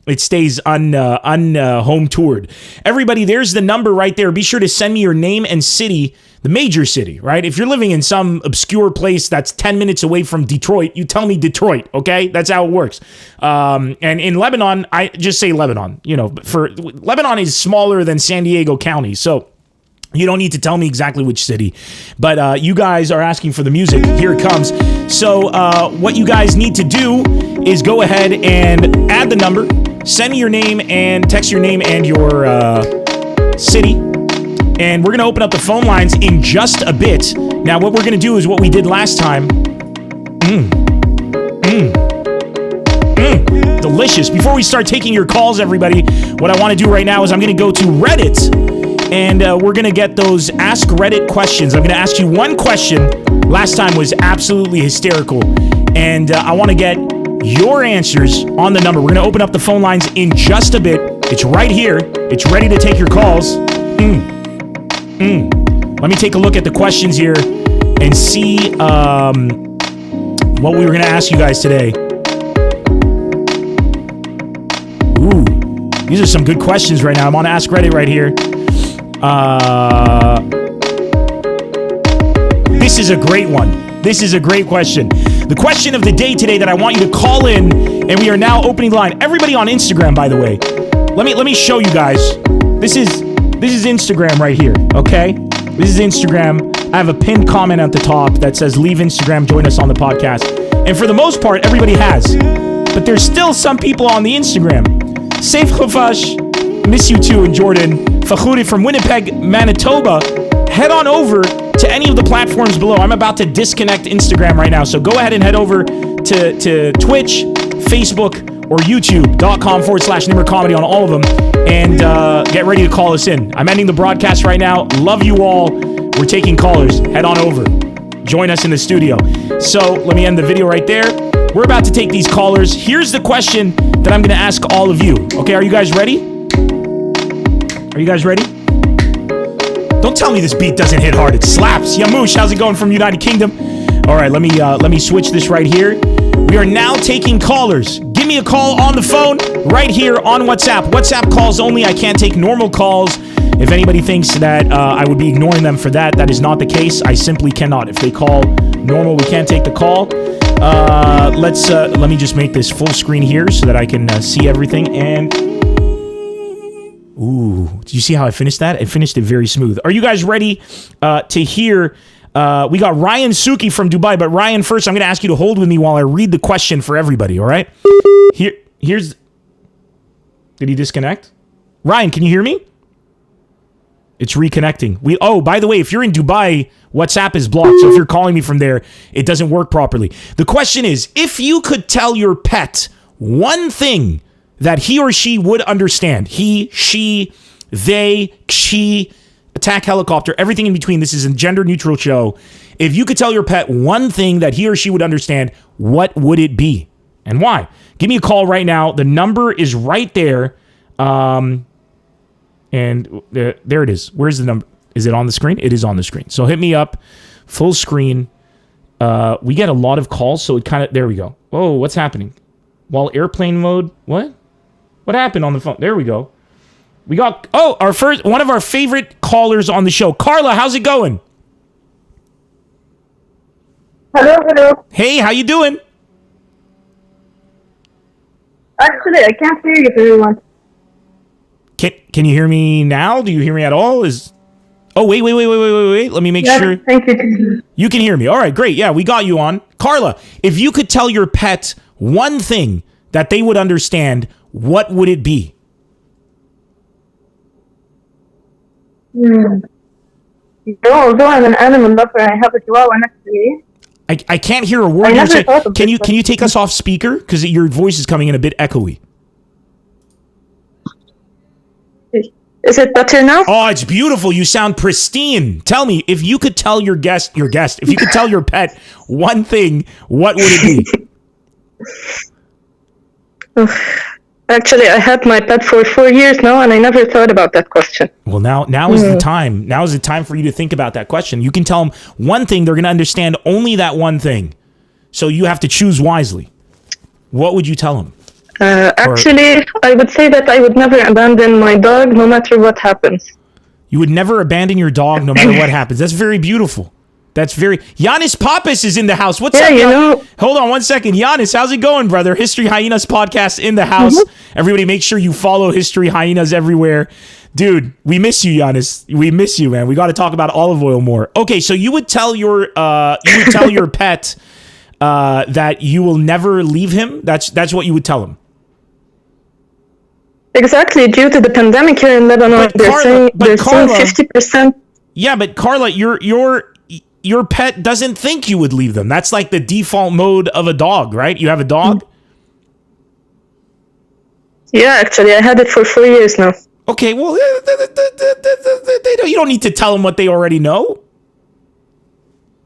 it stays home toured. Everybody, there's the number right there. Be sure to send me your name and city, the major city, right? If you're living in some obscure place that's 10 minutes away from Detroit, you tell me Detroit, okay? That's how it works. And in Lebanon, I just say Lebanon. For Lebanon is smaller than San Diego County, so you don't need to tell me exactly which city, but you guys are asking for the music. Here it comes. So what you guys need to do is go ahead and add the number, send me your name and text your name and your city, and we're going to open up the phone lines in just a bit. Now, what we're going to do is what we did last time. Delicious. Before we start taking your calls, everybody, what I want to do right now is I'm going to go to Reddit. And we're going to get those Ask Reddit questions. I'm going to ask you one question. Last time was absolutely hysterical. And I want to get your answers on the number. We're going to open up the phone lines in just a bit. It's right here. It's ready to take your calls. Let me take a look at the questions here and see what we were going to ask you guys today. Ooh, these are some good questions right now. I'm on Ask Reddit right here. This is a great one. This is a great question. The question of the day today that I want you to call in, and we are now opening the line. Everybody on Instagram, by the way. Let me show you guys. This is Instagram right here, okay? This is Instagram. I have a pinned comment at the top that says, leave Instagram, join us on the podcast. And for the most part, everybody has. But there's still some people on the Instagram. Safe Khafash, miss you too, and Jordan. Fakhuri from Winnipeg, Manitoba. Head on over to any of the platforms below. I'm about to disconnect Instagram right now. So go ahead and head over to Twitch, Facebook, or youtube.com/Nemr Comedy on all of them. And get ready to call us in. I'm ending the broadcast right now. Love you all. We're taking callers. Head on over. Join us in the studio. So let me end the video right there. We're about to take these callers. Here's the question that I'm going to ask all of you. Okay, are you guys ready? Are you guys ready? Don't tell me this beat doesn't hit hard. It slaps. Yamush, how's it going from United Kingdom? All right, let me switch this right here. We are now taking callers. Give me a call on the phone right here on WhatsApp. WhatsApp calls only. I can't take normal calls. If anybody thinks that I would be ignoring them for that, that is not the case. I simply cannot. If they call normal, we can't take the call. Let me just make this full screen here so that I can see everything. And ooh, did you see how I finished that? I finished it very smooth. Are you guys ready to hear? We got Ryan Suki from Dubai, but Ryan, first I'm going to ask you to hold with me while I read the question for everybody. All right? Here's. Did he disconnect? Ryan, can you hear me? It's reconnecting. By the way, if you're in Dubai, WhatsApp is blocked. So if you're calling me from there, it doesn't work properly. The question is, if you could tell your pet one thing that he or she would understand, he, she, they, she, attack helicopter, everything in between, this is a gender neutral show. If you could tell your pet one thing that he or she would understand, what would it be? And why? Give me a call right now. The number is right there. And there it is. Where's the number? Is it on the screen? It is on the screen. So hit me up. Full screen. We get a lot of calls, so it kind of... There we go. Oh, what's happening? While airplane mode... What? What happened on the phone? There we go. We got... Oh, one of our favorite callers on the show. Carla, how's it going? Hello. Hey, how you doing? Actually, I can't hear you very well. Can you hear me now? Do you hear me at all? Oh, wait. Let me make sure. Thank you. You can hear me. All right, great. Yeah, we got you on. Carla, if you could tell your pet one thing that they would understand, what would it be? Although I'm an animal lover, I have a chihuahua next to me. I can't hear a word you're saying. Can you take us off speaker? Because your voice is coming in a bit echoey. Is it better now? Oh, it's beautiful. You sound pristine. Tell me, if you could tell your guest, if you could tell your pet one thing, what would it be? Actually, I had my pet for 4 years now, and I never thought about that question. Well, now is the time. Now is the time for you to think about that question. You can tell them one thing. They're going to understand only that one thing. So you have to choose wisely. What would you tell them? Actually, I would say that I would never abandon my dog no matter what happens. You would never abandon your dog no matter what happens. That's very beautiful. Giannis Pappas is in the house. What's up? Hold on one second. Giannis, how's it going, brother? History Hyenas podcast in the house. Mm-hmm. Everybody make sure you follow History Hyenas everywhere. Dude, we miss you, Giannis. We miss you, man. We got to talk about olive oil more. Okay, so you would tell your pet that you will never leave him? That's what you would tell him. Exactly, due to the pandemic here in Lebanon, they're saying 50%. Yeah, but Carla, your pet doesn't think you would leave them. That's like the default mode of a dog, right? You have a dog? Yeah, actually, I had it for 4 years now. Okay, well, you don't need to tell them what they already know.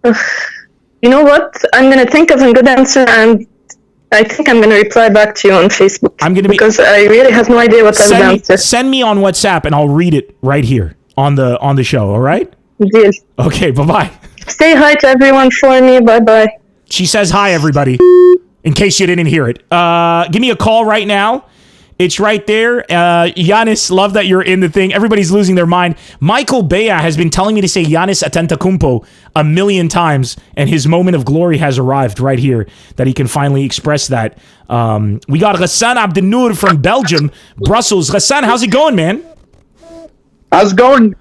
You know what? I'm going to think of a good answer, and I think I'm going to reply back to you on Facebook. Because I really have no idea what I would answer. Send me on WhatsApp, and I'll read it right here on the show, all right? Deal. Okay, bye-bye. Say hi to everyone for me. Bye-bye. She says hi, everybody, in case you didn't hear it. Give me a call right now. It's right there. Giannis, love that you're in the thing. Everybody's losing their mind. Michael Bea has been telling me to say Giannis Antetokounmpo a million times, and his moment of glory has arrived right here, that he can finally express that. We got Ghassan Abdenour from Belgium, Brussels. Ghassan, how's it going, man? How's it going?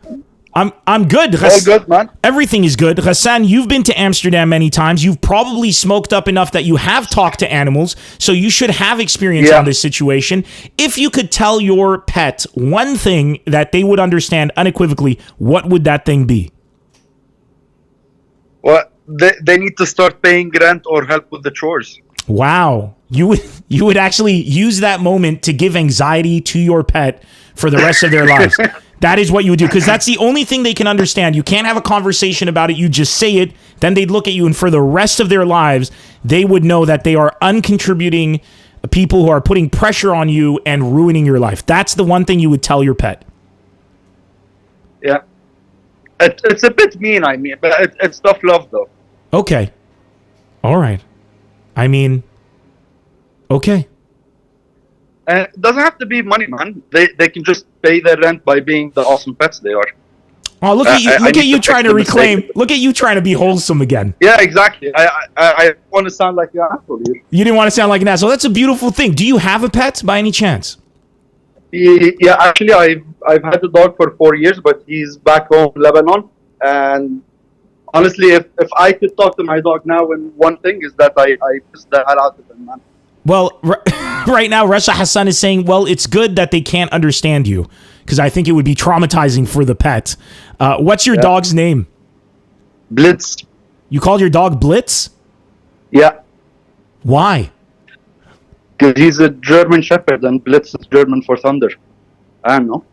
I'm good. All good, man. Everything is good. Ghassan, you've been to Amsterdam many times. You've probably smoked up enough that you have talked to animals, so you should have experience on this situation. If you could tell your pet one thing that they would understand unequivocally, what would that thing be? Well, they need to start paying rent or help with the chores. Wow. You would actually use that moment to give anxiety to your pet for the rest of their lives. That is what you would do, because that's the only thing they can understand. You can't have a conversation about it. You just say it, then they'd look at you, and for the rest of their lives, they would know that they are uncontributing people who are putting pressure on you and ruining your life. That's the one thing you would tell your pet. Yeah. It's a bit mean, I mean, but it's tough love, though. Okay. All right. I mean, okay. It doesn't have to be money, man. They can just pay their rent by being the awesome pets they are. Oh, look at you! Look at you trying to reclaim. Mistake. Look at you trying to be wholesome again. Yeah, exactly. I want to sound like an asshole here. You didn't want to sound like an asshole. That's a beautiful thing. Do you have a pet by any chance? Yeah, actually, I've had a dog for 4 years, but he's back home in Lebanon. And honestly, if I could talk to my dog now, and one thing is that I piss the hell out of him, man. Well, right now, Rasha Hassan is saying, well, it's good that they can't understand you, because I think it would be traumatizing for the pet. What's your dog's name? Blitz. You called your dog Blitz? Yeah. Why? Because he's a German Shepherd, and Blitz is German for thunder. I don't know.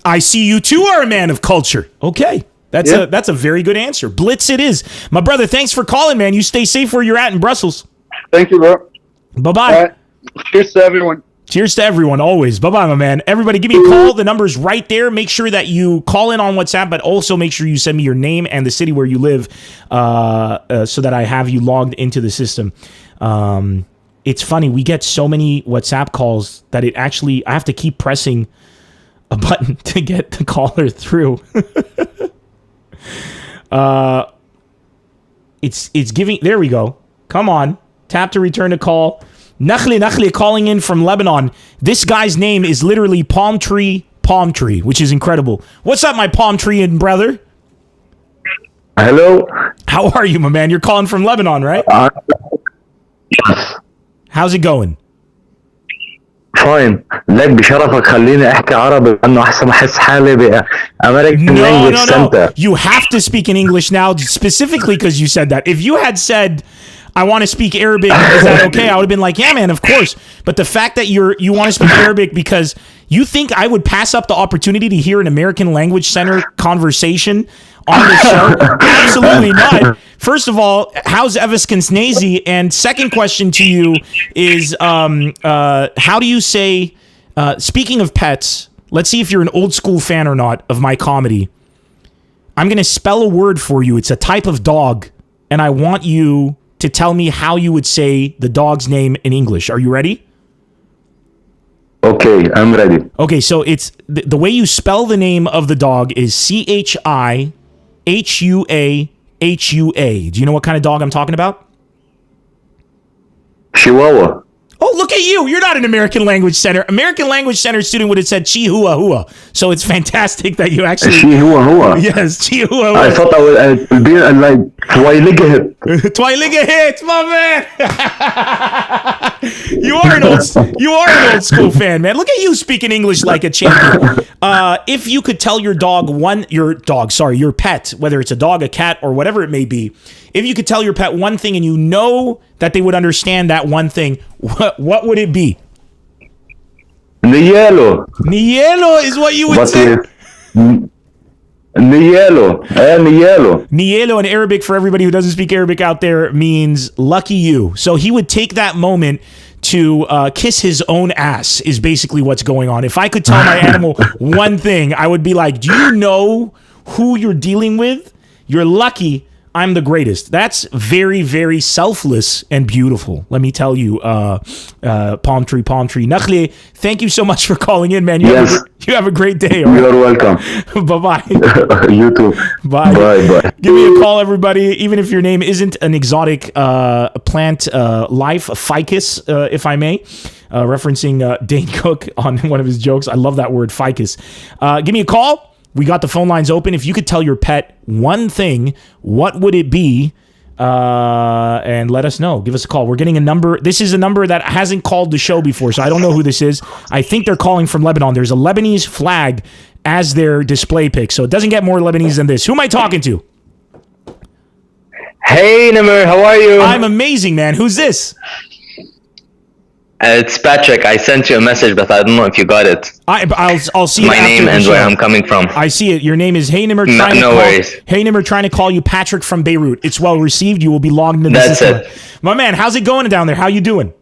I see you too are a man of culture. Okay. That's a very good answer. Blitz it is. My brother, thanks for calling, man. You stay safe where you're at in Brussels. Thank you, bro. Bye-bye. Cheers to everyone. Cheers to everyone, always. Bye-bye, my man. Everybody, give me a call. The number's right there. Make sure that you call in on WhatsApp, but also make sure you send me your name and the city where you live so that I have you logged into the system. It's funny. We get so many WhatsApp calls that I have to keep pressing a button to get the caller through. It's giving... There we go. Come on. Tap to return a call. Nakhli calling in from Lebanon. This guy's name is literally Palm Tree, which is incredible. What's up, my palm tree and brother? Hello. How are you, my man? You're calling from Lebanon, right? Yes. How's it going? Fine. لك بشرفك خليني احكي عربي لانه احسن احس حالي بأمريكان language center. You have to speak in English now, specifically because you said that. If you had said, I want to speak Arabic, is that okay? I would have been like, yeah, man, of course. But the fact that you want to speak Arabic because you think I would pass up the opportunity to hear an American Language Center conversation on the show? Absolutely not. First of all, how's Evis Kinsnazy? And second question to you is, how do you say, speaking of pets, let's see if you're an old school fan or not of my comedy. I'm going to spell a word for you. It's a type of dog. And I want you to tell me how you would say the dog's name in English. Are you ready? Okay, I'm ready. Okay, so it's the way you spell the name of the dog is CHIHUAHUA. Do you know what kind of dog I'm talking about? Chihuahua. Oh, look at you. You're not an American Language Center. American Language Center student would have said Chihuahua. So it's fantastic that you actually... Chihuahua. Yes, Chihuahua. I thought I would be like Twiligahit. Twiligahit, my man. You are an old school fan, man. Look at you speaking English like a champion. If you could tell your pet, whether it's a dog, a cat, or whatever it may be, if you could tell your pet one thing and you know that they would understand that one thing, what would it be? Nielo. Nielo is what you would say. Nielo. Nielo. Nielo in Arabic, for everybody who doesn't speak Arabic out there, means lucky you. So he would take that moment to kiss his own ass is basically what's going on. If I could tell my animal one thing, I would be like, do you know who you're dealing with? You're lucky. I'm the greatest. That's very, very selfless and beautiful. Let me tell you, palm tree. Nakhli, thank you so much for calling in, man. You have a great day. You're welcome. Bye-bye. You too. Bye. Bye. Give me a call, everybody, even if your name isn't an exotic plant life, ficus, if I may. Referencing Dane Cook on one of his jokes. I love that word, ficus. Give me a call. We got the phone lines open. If you could tell your pet one thing, what would it be? And let us know. Give us a call. We're getting a number. This is a number that hasn't called the show before, so I don't know who this is. I think they're calling from Lebanon. There's a Lebanese flag as their display pic, so it doesn't get more Lebanese than this. Who am I talking to? Hey, Nemr, how are you? I'm amazing, man. Who's this? It's Patrick. I sent you a message, but I don't know if you got it. I'll see my name and where I'm coming from. I see it. Your name is Hey Nemr. Hey Nemr, trying to call you Patrick from Beirut. It's well received. You will be logged into the system. That's it. My man, how's it going down there? How you doing?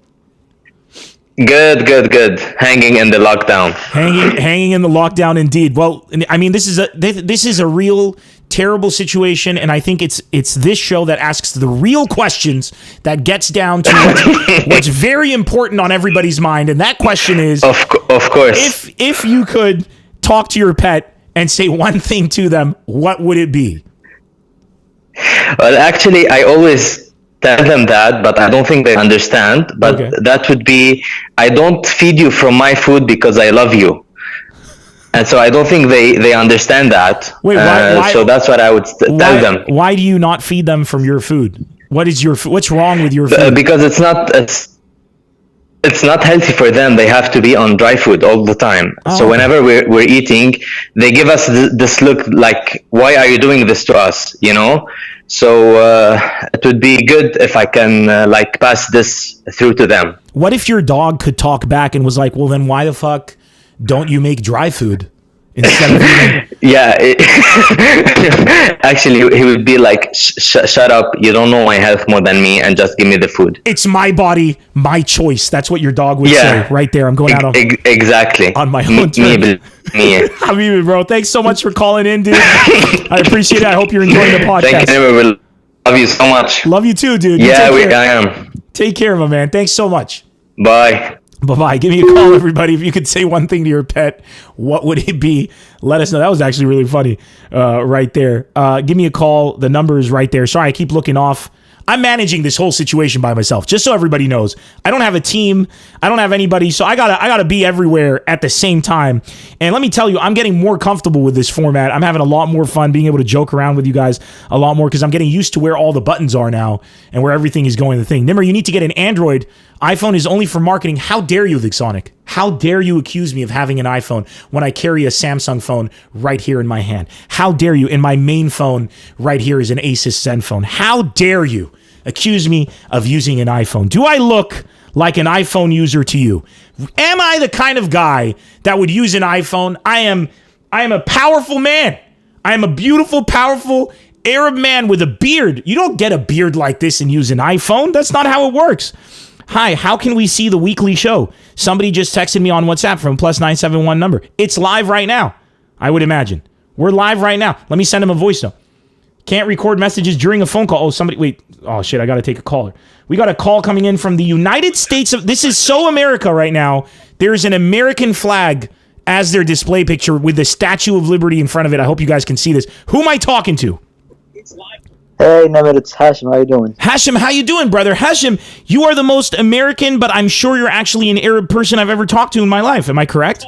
Good. Hanging in the lockdown. Hanging in the lockdown, indeed. Well, I mean, this is a real terrible situation, and I think it's this show that asks the real questions, that gets down to what's very important on everybody's mind, and that question is, Of course. if you could talk to your pet and say one thing to them, what would it be? Well, actually, I always tell them that, but I don't think they understand. But Okay. that would be, I don't feed you from my food because I love you. And so I don't think they understand that. Wait, why- so that's what I would tell them. Why do you not feed them from your food? What's wrong with your food? Because it's not healthy for them. They have to be on dry food all the time. So whenever we're eating, they give us this look like, why are you doing this to us? You know? So it would be good if I can pass this through to them. What if your dog could talk back and was like, well, then why the fuck don't you make dry food instead of eating? Yeah, actually, he would be like, shut up, you don't know my health more than me, and just give me the food. It's my body, my choice. That's what your dog would say right there. I'm going out exactly on my own terms. Me. Habibi, bro, thanks so much for calling in, dude. I appreciate it. I hope you're enjoying the podcast. Thank you, Nemr. Love you so much. Love you too, dude. Yeah, I am. Take care, my man. Thanks so much. Bye. Bye-bye. Give me a call, everybody. If you could say one thing to your pet, what would it be? Let us know. That was actually really funny right there. Give me a call. The number is right there. Sorry, I keep looking off. I'm managing this whole situation by myself, just so everybody knows. I don't have a team. I don't have anybody, so I gotta be everywhere at the same time. And let me tell you, I'm getting more comfortable with this format. I'm having a lot more fun being able to joke around with you guys a lot more because I'm getting used to where all the buttons are now and where everything is going. The thing, Nimmer, you need to get an Android. iPhone is only for marketing. How dare you, Vixonic? How dare you accuse me of having an iPhone when I carry a Samsung phone right here in my hand? How dare you? And my main phone right here is an Asus Zenfone. How dare you accuse me of using an iPhone? Do I look like an iPhone user to you? Am I the kind of guy that would use an iPhone? I am a powerful man. I am a beautiful, powerful Arab man with a beard. You don't get a beard like this and use an iPhone. That's not how it works. Hi, how can we see the weekly show? Somebody just texted me on WhatsApp from +971 number. It's live right now, I would imagine. We're live right now. Let me send him a voice note. Can't record messages during a phone call. Oh, somebody, wait. Oh, shit, I got to take a caller. We got a call coming in from the United States of... This is so America right now. There's an American flag as their display picture with the Statue of Liberty in front of it. I hope you guys can see this. Who am I talking to? Hey, Nemr, it's Hashim. How you doing? Hashim, how you doing, brother? Hashim, you are the most American, but I'm sure you're actually an Arab person I've ever talked to in my life. Am I correct?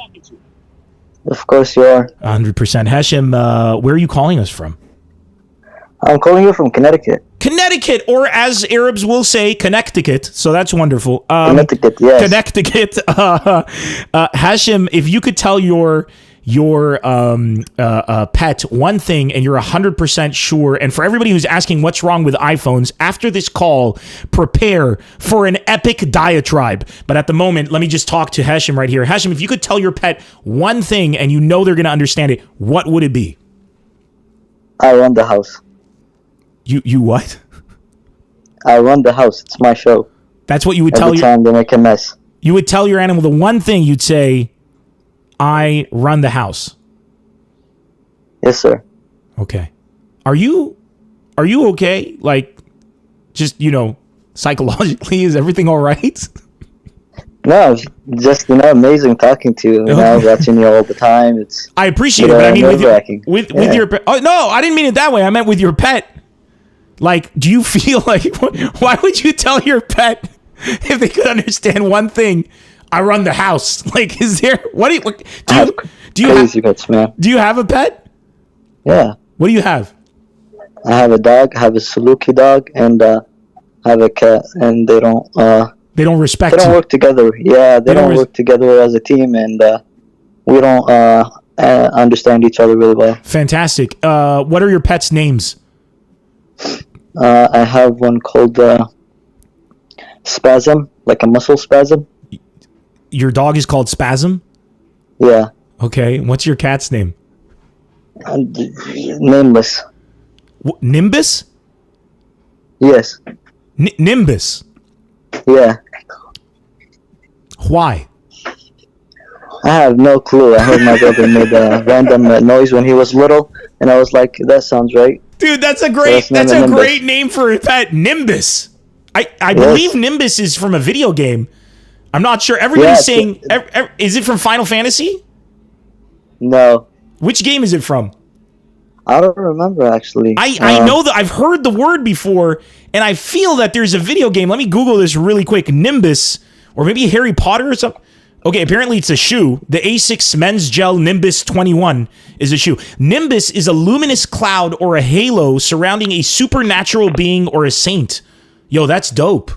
Of course you are. 100%. Hashim, where are you calling us from? I'm calling you from Connecticut. Connecticut, or as Arabs will say, Connecticut. So that's wonderful. Connecticut, yes. Connecticut. Hashim, if you could tell your pet one thing and you're 100% sure, and for everybody who's asking what's wrong with iPhones, after this call, prepare for an epic diatribe. But at the moment, let me just talk to Hashim right here. Hashim, if you could tell your pet one thing and you know they're going to understand it, what would it be? I run the house. You what? I run the house. It's my show. That's what you would tell Every time they make a mess. You would tell your animal the one thing you'd say, I run the house. Yes, sir. Okay. Are you okay? Like, just, psychologically, is everything all right? No, just, amazing talking to you, watching you all the time. I appreciate it, but I mean, with your pet. Oh, no, I didn't mean it that way. I meant with your pet. Like, do you feel like, why would you tell your pet if they could understand one thing? I run the house. Like, is there, do you pets, man. Do you have a pet? Yeah. What do you have? I have a dog, I have a Saluki dog, and I have a cat, and they don't respect They don't work together. Yeah, they don't work together as a team, and we don't understand each other really well. Fantastic. What are your pets' names? I have one called Spasm, like a muscle spasm. Your dog is called Spasm? Yeah. Okay. What's your cat's name? Nameless. Nimbus? Yes. Nimbus? Yeah. Why? I have no clue. I heard my brother made a random noise when he was little, and I was like, "That sounds right." Dude, that's a great great name for a pet, Nimbus. I believe Nimbus is from a video game. I'm not sure. Everybody's saying, is it from Final Fantasy? No. Which game is it from? I don't remember, actually. I know that I've heard the word before, and I feel that there's a video game. Let me Google this really quick. Nimbus, or maybe Harry Potter or something. Okay, apparently it's a shoe. The Asics Men's Gel Nimbus 21 is a shoe. Nimbus is a luminous cloud or a halo surrounding a supernatural being or a saint. Yo, that's dope.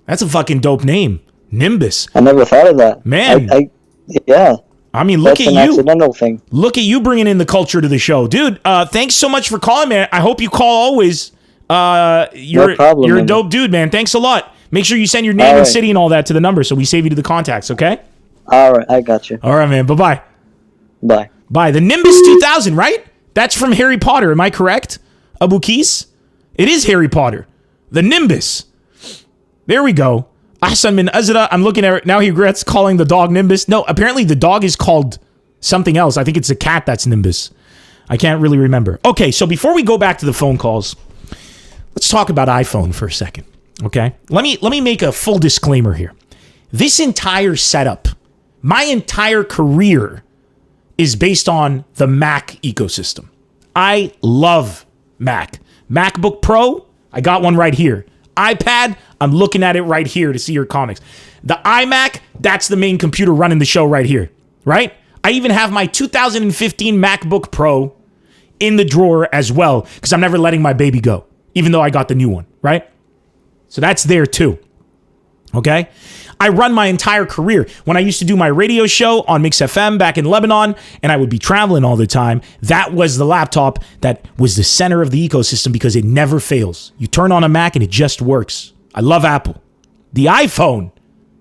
That's a fucking dope name. Nimbus. I never thought of that. Man. Yeah. I mean, look at you. That's an accidental thing. Look at you bringing in the culture to the show. Dude, thanks so much for calling, man. I hope you call always. No problem, you're a dope dude, man. Thanks a lot. Make sure you send your name and city and all that to the number so we save you to the contacts, okay? All right, I got you. All right, man. Bye-bye. Bye. Bye. The Nimbus 2000, right? That's from Harry Potter. Am I correct? Abu Keys? It is Harry Potter. The Nimbus. There we go. Ahsan min Azra. I'm looking at it. Now he regrets calling the dog Nimbus. No, apparently the dog is called something else. I think it's a cat that's Nimbus. I can't really remember. Okay, so before we go back to the phone calls, let's talk about iPhone for a second. Okay? Let me make a full disclaimer here. This entire setup, my entire career is based on the Mac ecosystem. I love Mac. MacBook Pro, I got one right here. iPad, I'm looking at it right here to see your comics. The iMac, that's the main computer running the show right here, right? I even have my 2015 MacBook Pro in the drawer as well because I'm never letting my baby go, even though I got the new one, right? So that's there too, okay? I run my entire career. When I used to do my radio show on Mix FM back in Lebanon, and I would be traveling all the time, that was the laptop that was the center of the ecosystem because it never fails. You turn on a Mac and it just works. I love Apple. The iPhone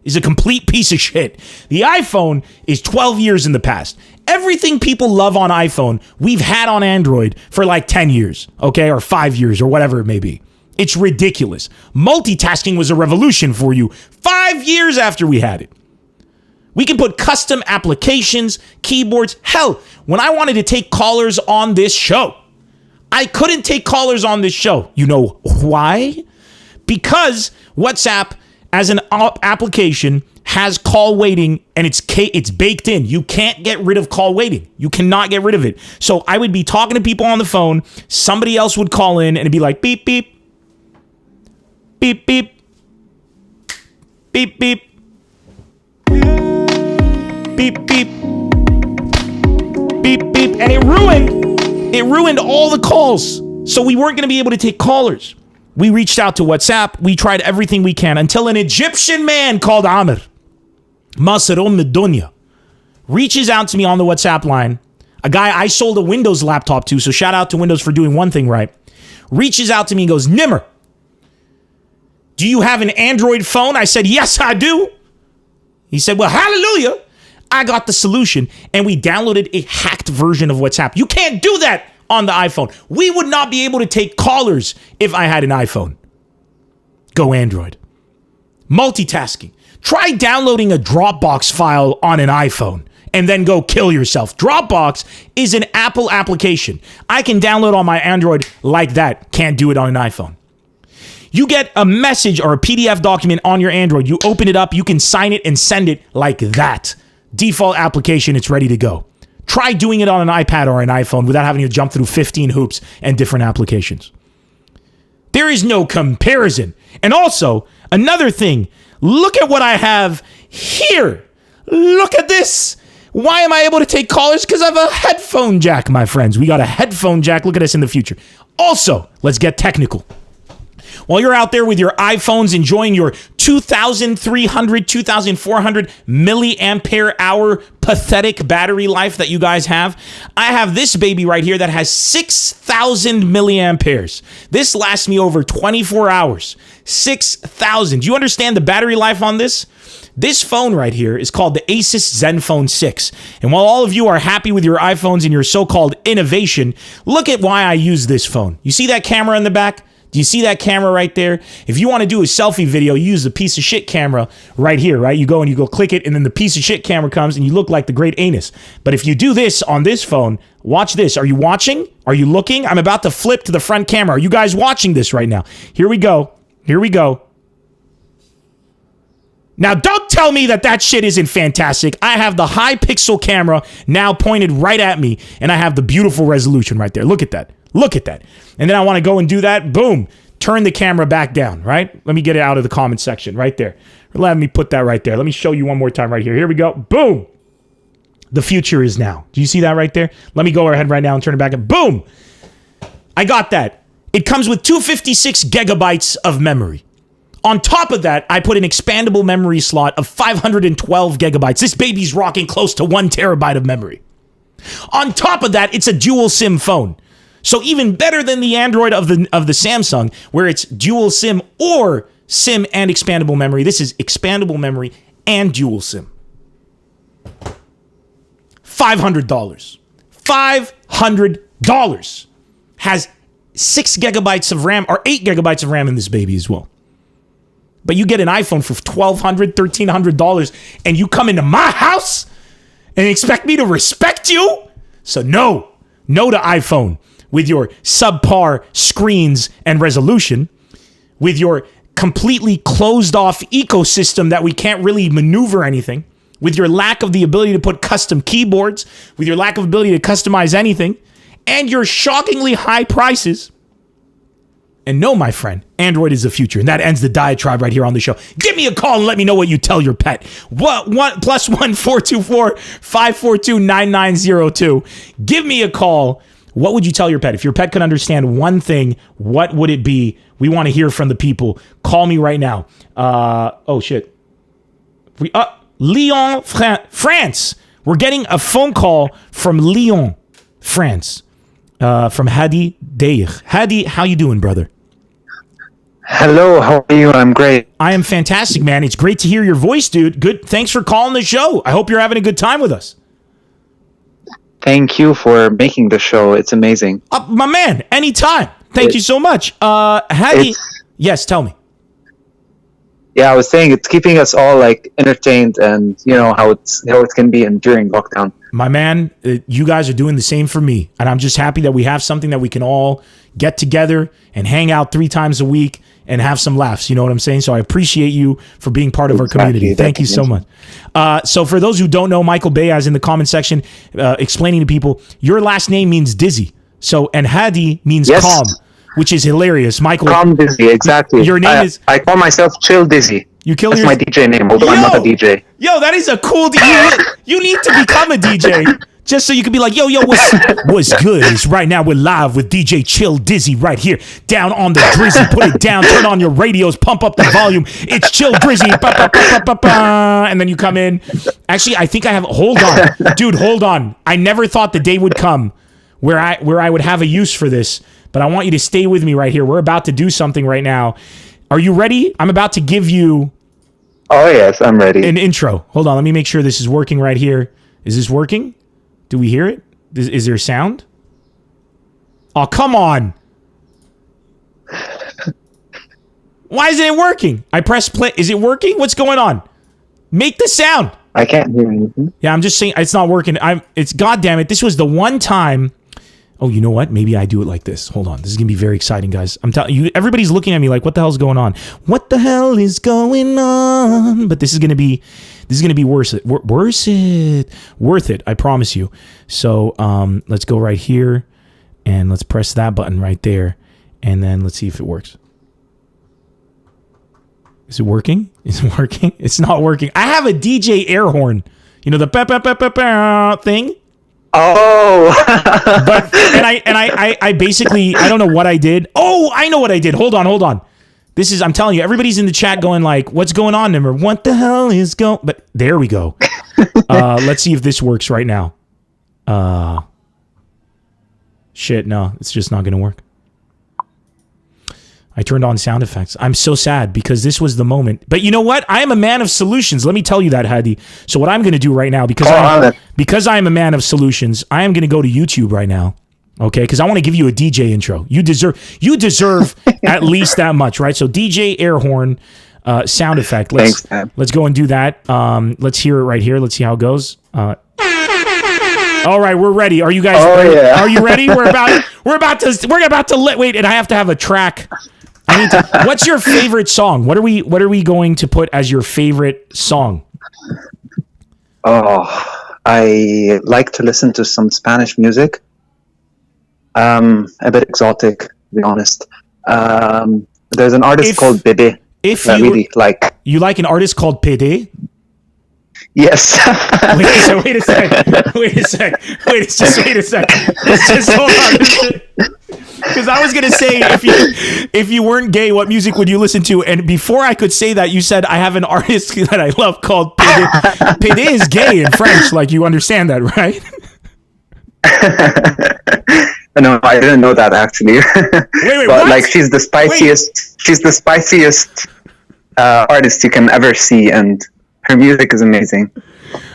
is a complete piece of shit. The iPhone is 12 years in the past. Everything people love on iPhone, we've had on Android for like 10 years, okay, or 5 years or whatever it may be. It's ridiculous. Multitasking was a revolution for you 5 years after we had it. We can put custom applications, keyboards. Hell, when I wanted to take callers on this show, I couldn't take callers on this show. You know why? Because WhatsApp, as an application, has call waiting, and it's baked in. You can't get rid of call waiting. You cannot get rid of it. So I would be talking to people on the phone. Somebody else would call in, and it'd be like, beep, beep. Beep, beep. Beep, beep. Beep, beep. Beep, beep. And it ruined all the calls. So we weren't going to be able to take callers. We reached out to WhatsApp. We tried everything we can until an Egyptian man called Amr, Masr Dunya, reaches out to me on the WhatsApp line. A guy I sold a Windows laptop to, so shout out to Windows for doing one thing right. Reaches out to me and goes, Nemr, do you have an Android phone? I said, yes, I do. He said, well, hallelujah. I got the solution. And we downloaded a hacked version of WhatsApp. You can't do that on the iPhone. We would not be able to take callers if I had an iPhone. Go Android. Multitasking. Try downloading a Dropbox file on an iPhone and then go kill yourself. Dropbox is an Apple application. I can download on my Android like that. Can't do it on an iPhone. You get a message or a PDF document on your Android. You open it up. You can sign it and send it like that. Default application. It's ready to go. Try doing it on an iPad or an iPhone without having to jump through 15 hoops and different applications. There is no comparison. And also, another thing, look at what I have here. Look at this. Why am I able to take callers? Because I have a headphone jack, my friends. We got a headphone jack. Look at us in the future. Also, let's get technical. While you're out there with your iPhones enjoying your 2,300, 2,400 milliampere hour pathetic battery life that you guys have, I have this baby right here that has 6,000 milliamperes. This lasts me over 24 hours. 6,000. Do you understand the battery life on this? This phone right here is called the Asus Zenfone 6. And while all of you are happy with your iPhones and your so-called innovation, look at why I use this phone. You see that camera in the back? Do you see that camera right there? If you want to do a selfie video, you use the piece of shit camera right here, right? You go click it, and then the piece of shit camera comes, and you look like the great anus. But if you do this on this phone, watch this. Are you watching? Are you looking? I'm about to flip to the front camera. Are you guys watching this right now? Here we go. Here we go. Now, don't tell me that shit isn't fantastic. I have the high pixel camera now pointed right at me, and I have the beautiful resolution right there. Look at that. Look at that. And then I want to go and do that. Boom. Turn the camera back down, right? Let me get it out of the comment section right there. Let me put that right there. Let me show you one more time right here. Here we go. Boom. The future is now. Do you see that right there? Let me go ahead right now and turn it back. And boom. I got that. It comes with 256 gigabytes of memory. On top of that, I put an expandable memory slot of 512 gigabytes. This baby's rocking close to 1 terabyte of memory. On top of that, it's a dual SIM phone. So even better than the Android of the Samsung, where it's dual SIM or SIM and expandable memory. This is expandable memory and dual SIM. $500. $500. Has 6 gigabytes of RAM or 8 gigabytes of RAM in this baby as well. But you get an iPhone for $1,200, $1,300, and you come into my house and expect me to respect you? So no to iPhone. With your subpar screens and resolution, with your completely closed off ecosystem that we can't really maneuver anything, with your lack of the ability to put custom keyboards, with your lack of ability to customize anything, and your shockingly high prices. And no, my friend, Android is the future. And that ends the diatribe right here on the show. Give me a call and let me know what you tell your pet. +1 424 542 9902. Give me a call. What would you tell your pet? If your pet could understand one thing, what would it be? We want to hear from the people. Call me right now. Oh, shit. Lyon, France. We're getting a phone call from Lyon, France, from Hadi Deir. Hadi, how you doing, brother? Hello, how are you? I'm great. I am fantastic, man. It's great to hear your voice, dude. Good. Thanks for calling the show. I hope you're having a good time with us. Thank you for making the show. It's amazing. My man, anytime. Thank you so much. Hadi, yes, tell me. Yeah, I was saying it's keeping us all like entertained, and you know how it can be during lockdown. My man, you guys are doing the same for me, and I'm just happy that we have something that we can all get together and hang out 3 times a week and have some laughs. You know what I'm saying? So I appreciate you for being part of our community. Thank you so much. So for those who don't know, Michael Bayaz in the comment section explaining to people, your last name means dizzy. So, and Hadi means calm, which is hilarious. Michael. Calm Dizzy, exactly. Your name is... I call myself Chill Dizzy. That's my DJ name, although I'm not a DJ. Yo, that is a cool... You need to become a DJ. Just so you can be like, yo, what's good? It's right now we're live with DJ Chill Dizzy right here. Down on the Drizzy. Put it down. Turn on your radios. Pump up the volume. It's Chill Drizzy. And then you come in. Actually, I think I have... Hold on. Dude, hold on. I never thought the day would come where I would have a use for this. But I want you to stay with me right here. We're about to do something right now. Are you ready? I'm about to give you... Oh, yes, I'm ready. An intro. Hold on. Let me make sure this is working right here. Is this working? Do we hear it? Is there sound? Oh, come on. Why isn't it working? I press play. Is it working? What's going on? Make the sound. I can't hear anything. Yeah, I'm just saying it's not working. It's goddamn it. This was the one time. Oh, you know what? Maybe I do it like this. Hold on. This is going to be very exciting, guys. I'm telling you, everybody's looking at me like, what the hell's going on? What the hell is going on? But this is going to be worth it. I promise you. So, let's go right here and let's press that button right there. And then let's see if it works. Is it working? Is it working? It's not working. I have a DJ air horn. You know, the thing. Oh, but I basically, I don't know what I did. Oh, I know what I did. Hold on. This is, I'm telling you, everybody's in the chat going like, what's going on, Nemr? What the hell is going? But there we go. Let's see if this works right now. Shit, no, it's just not going to work. I turned on sound effects. I'm so sad because this was the moment. But you know what? I am a man of solutions. Let me tell you that, Hadi. So what I'm going to do right now, because I am a man of solutions, I am going to go to YouTube right now. Okay, because I want to give you a DJ intro. You deserve at least that much, right? So DJ air horn sound effect. Let's go and do that. Let's hear it right here. Let's see how it goes. All right, we're ready. Are you guys ready? Yeah. Are you ready? We're about to wait, and I have to have a track. What's your favorite song? What are we going to put as your favorite song? Oh, I like to listen to some Spanish music. A bit exotic, to be honest. There's an artist called Bebe. You like an artist called Pede? Yes. Wait a sec. Let's just hold on. Because I was gonna say, if you weren't gay, what music would you listen to? And before I could say that, you said I have an artist that I love called Pede. Pede is gay in French, like you understand that, right? No, I didn't know that actually. Wait, but what? like, she's the spiciest. She's the spiciest artist you can ever see, and her music is amazing.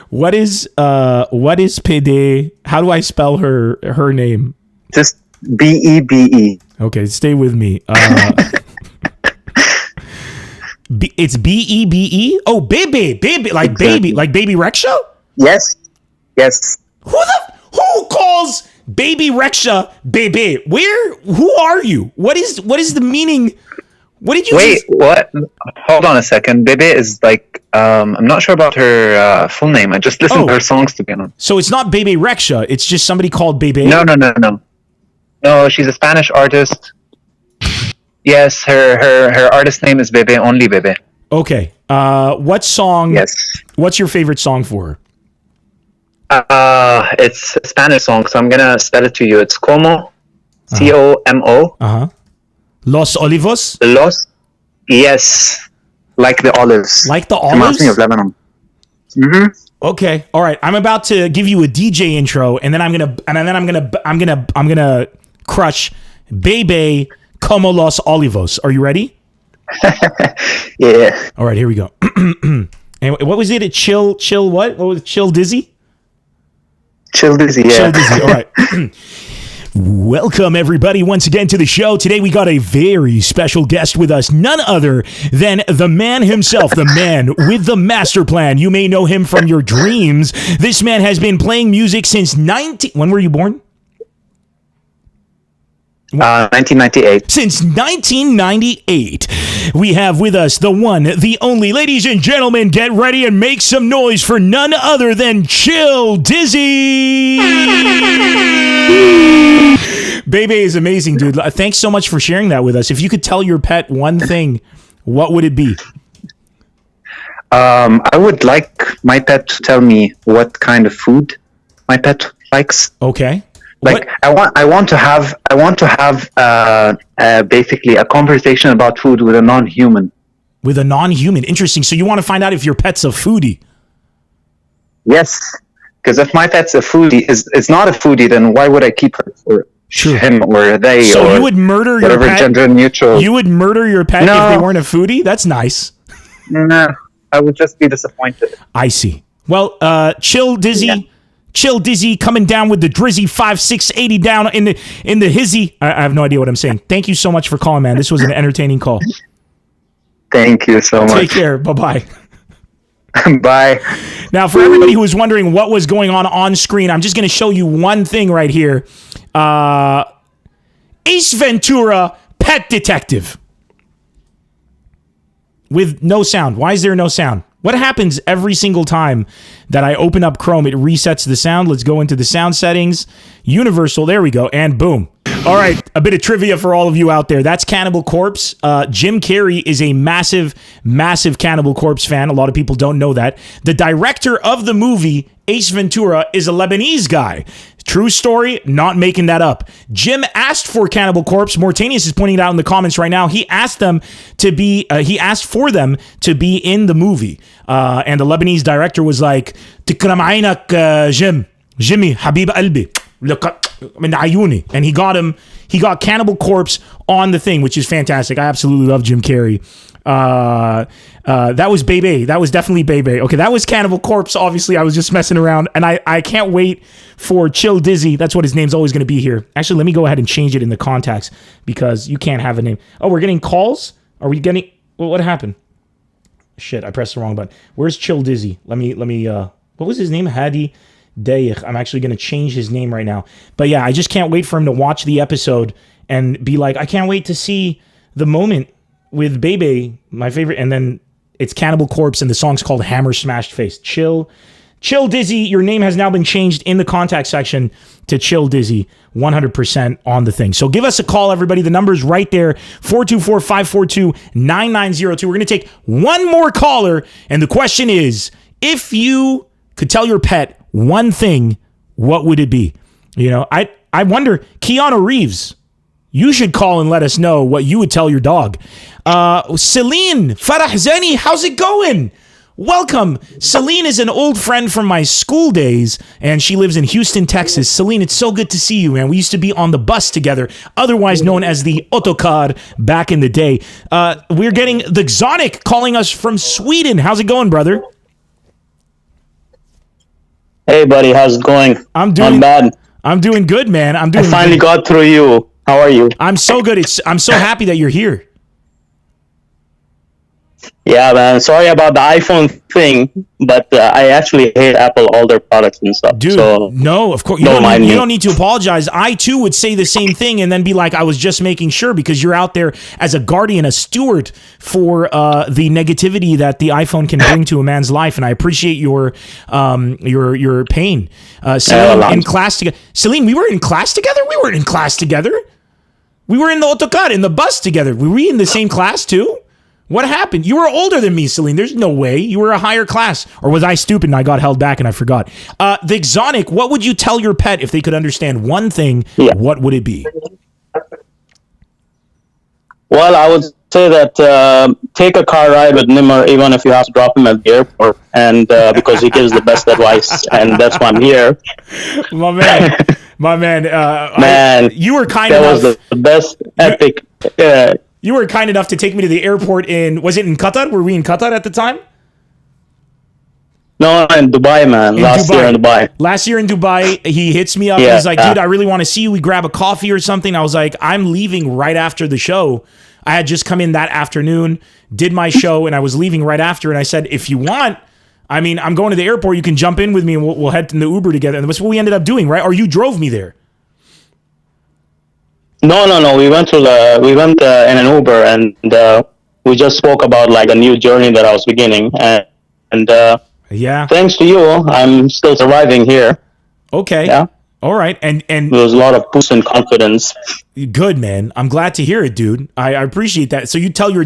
What is Pede? How do I spell her name? Just Bebe. Okay, stay with me. It's Bebe. Oh, baby, like exactly. Baby Rexha. Yes. Who calls Baby Rexha Bebe? Who are you? What is the meaning? What did you what? Hold on a second. Bebe is like, I'm not sure about her full name. I just listened to her songs, to be honest. So it's not Bebe Rexha. It's just somebody called Bebe. No. No, she's a Spanish artist. Yes, her artist name is Bebe, only Bebe. Okay. What song? Yes. What's your favorite song for her? It's a Spanish song, so I'm gonna spell it to you. It's Como, COMO. Los Olivos? Yes. Like the olives. Like the olives? Reminds me of Lebanon. Mm-hmm. Okay. All right. I'm about to give you a DJ intro, and then I'm gonna crush Bebe Como Los Olivos. Are you ready? Yeah. All right. Here we go. And what was it? Chill. What? What was it? Chill Dizzy? Chill Dizzy. Yeah. Chill Dizzy. All right. Welcome, everybody, once again to the show. Today, we got a very special guest with us, none other than the man himself, the man with the master plan. You may know him from your dreams. This man has been playing music since When were you born? 1998. Since 1998. We have with us the one, the only. Ladies and gentlemen, get ready and make some noise for none other than Chill Dizzy. Bebe is amazing, dude. Thanks so much for sharing that with us. If you could tell your pet one thing, what would it be? I would like my pet to tell me what kind of food my pet likes. Okay. Like, I want to have basically a conversation about food with a non-human. With a non-human, interesting. So you want to find out if your pet's a foodie? Yes, because if my pet's a foodie, is not a foodie, then why would I keep her for him or they? So or you would murder your pet? Gender neutral. You would murder your pet if they weren't a foodie? That's nice. No, I would just be disappointed. I see. Well, Chill Dizzy. Yeah. Chill Dizzy coming down with the Drizzy 5680 down in the hizzy. I have no idea what I'm saying. Thank you so much for calling, man. This was an entertaining call. Thank you so much. Take care. Bye-bye. Bye. Now, for everybody who was wondering what was going on screen, I'm just going to show you one thing right here. Ace Ventura, Pet Detective. With no sound. Why is there no sound? What happens every single time that I open up Chrome? It resets the sound. Let's go into the sound settings. Universal. There we go. And boom. All right. A bit of trivia for all of you out there. That's Cannibal Corpse. Jim Carrey is a massive, massive Cannibal Corpse fan. A lot of people don't know that. The director of the movie, Ace Ventura, is a Lebanese guy. True story, not making that up. Jim asked for Cannibal Corpse. Mortanius is pointing it out in the comments right now. He asked them to be. He asked for them to be in the movie, and the Lebanese director was like, "Tikram aynak, Jim, Jimmy, Habib Albi, look up." mean, Ayuni, and he got Cannibal Corpse on the thing, which is fantastic. I absolutely love Jim Carrey. That was Bebe. That was definitely Bebe. Okay, that was Cannibal Corpse. Obviously, I was just messing around, and I can't wait for Chill Dizzy. That's what his name's always going to be here. Actually, let me go ahead and change it in the contacts because you can't have a name. Oh, we're getting calls? Are we getting... Well, what happened? Shit, I pressed the wrong button. Where's Chill Dizzy? Let me, what was his name? Hadi Dayich. I'm actually going to change his name right now. But yeah, I just can't wait for him to watch the episode and be like, I can't wait to see the moment with Bebe, my favorite. And then it's Cannibal Corpse and the song's called Hammer Smashed Face. Chill Dizzy, your name has now been changed in the contact section to Chill Dizzy, 100% on the thing. So give us a call, everybody. The number's right there, 424-542-9902. We're going to take one more caller, and the question is, if you could tell your pet one thing, what would it be? You know, I wonder, Keanu Reeves, you should call and let us know what you would tell your dog. Celine Farahzani, how's it going? Welcome. Celine is an old friend from my school days, and she lives in Houston, Texas. Celine, it's so good to see you, man. We used to be on the bus together, otherwise known as the Autocar back in the day. We're getting the Xonic calling us from Sweden. How's it going, brother? Hey, buddy. How's it going? I'm doing bad. I'm doing good, man. I finally got through you. How are you? I'm so good. I'm so happy that you're here. Yeah, man. Sorry about the iPhone thing, but I actually hate Apple, all their products and stuff. Dude, so no, of course. You don't need to apologize. I, too, would say the same thing and then be like, I was just making sure, because you're out there as a guardian, a steward for the negativity that the iPhone can bring to a man's life. And I appreciate your pain. Celine, in class together. Celine, we were in class together? We weren't in class together. We were in the autocar, in the bus together. Were we in the same class, too? What happened? You were older than me, Celine. There's no way. You were a higher class. Or was I stupid and I got held back and I forgot? The Xonic, what would you tell your pet if they could understand one thing? Yeah. What would it be? Well, I would say that take a car ride with Nemr, even if you have to drop him at the airport, and because he gives the best advice, and that's why I'm here. My man. My man. You were kind enough. That was the best epic... You were kind enough to take me to the airport was it in Qatar? Were we in Qatar at the time? No, in Dubai, man. Last year in Dubai. Last year in Dubai, he hits me up. Yeah, he's like, dude, I really want to see you. We grab a coffee or something. I was like, I'm leaving right after the show. I had just come in that afternoon, did my show, and I was leaving right after. And I said, if you want, I mean, I'm going to the airport. You can jump in with me and we'll head in the Uber together. And that's what we ended up doing, right? Or you drove me there. No. We went in an Uber, and we just spoke about like a new journey that I was beginning, and yeah, thanks to you, I'm still surviving here. Okay. Yeah. All right. And there was a lot of boost in confidence. Good, man. I'm glad to hear it, dude. I appreciate that. So you tell your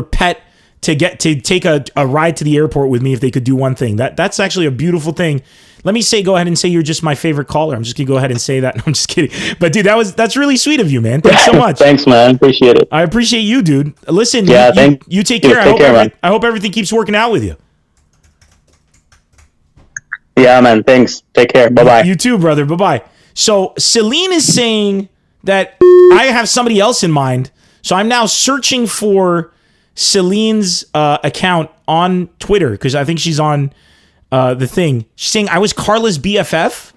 pet to take a ride to the airport with me if they could do one thing. That's actually a beautiful thing. Let me go ahead and say you're just my favorite caller. I'm just gonna go ahead and say that. No, I'm just kidding. But dude, that's really sweet of you, man. Thanks so much. Thanks, man. Appreciate it. I appreciate you, dude. Listen, yeah, you take care. I hope everything keeps working out with you. Yeah, man. Thanks. Take care. Bye-bye. You too, brother. Bye-bye. So Celine is saying that I have somebody else in mind. So I'm now searching for Celine's account on Twitter because I think she's on the thing. She's saying I was Carla's BFF.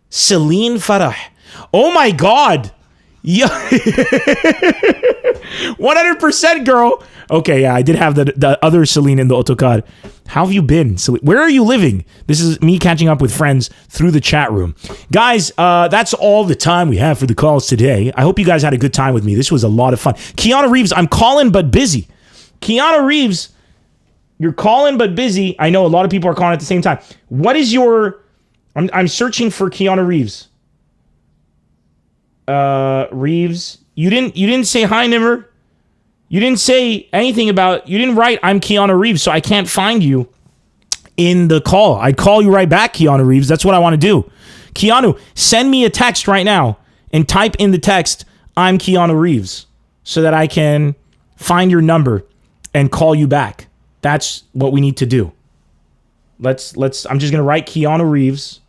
Celine Farah. Oh my God. Yeah. 100%, girl. Okay, yeah, I did have the other Celine in the autocar. How have you been, Celine? Where are you living? This is me catching up with friends through the chat room. Guys, that's all the time we have for the calls today. I hope you guys had a good time with me. This was a lot of fun. Keanu Reeves, I'm calling but busy. Keanu Reeves, you're calling but busy. I know a lot of people are calling at the same time. What is your... I'm searching for Keanu Reeves. Reeves. You didn't say hi, Nemr. You didn't say anything about... You didn't write, I'm Keanu Reeves, so I can't find you in the call. I'd call you right back, Keanu Reeves. That's what I want to do. Keanu, send me a text right now and type in the text, I'm Keanu Reeves, so that I can find your number and call you back. That's what we need to do. I'm just going to write Keanu Reeves.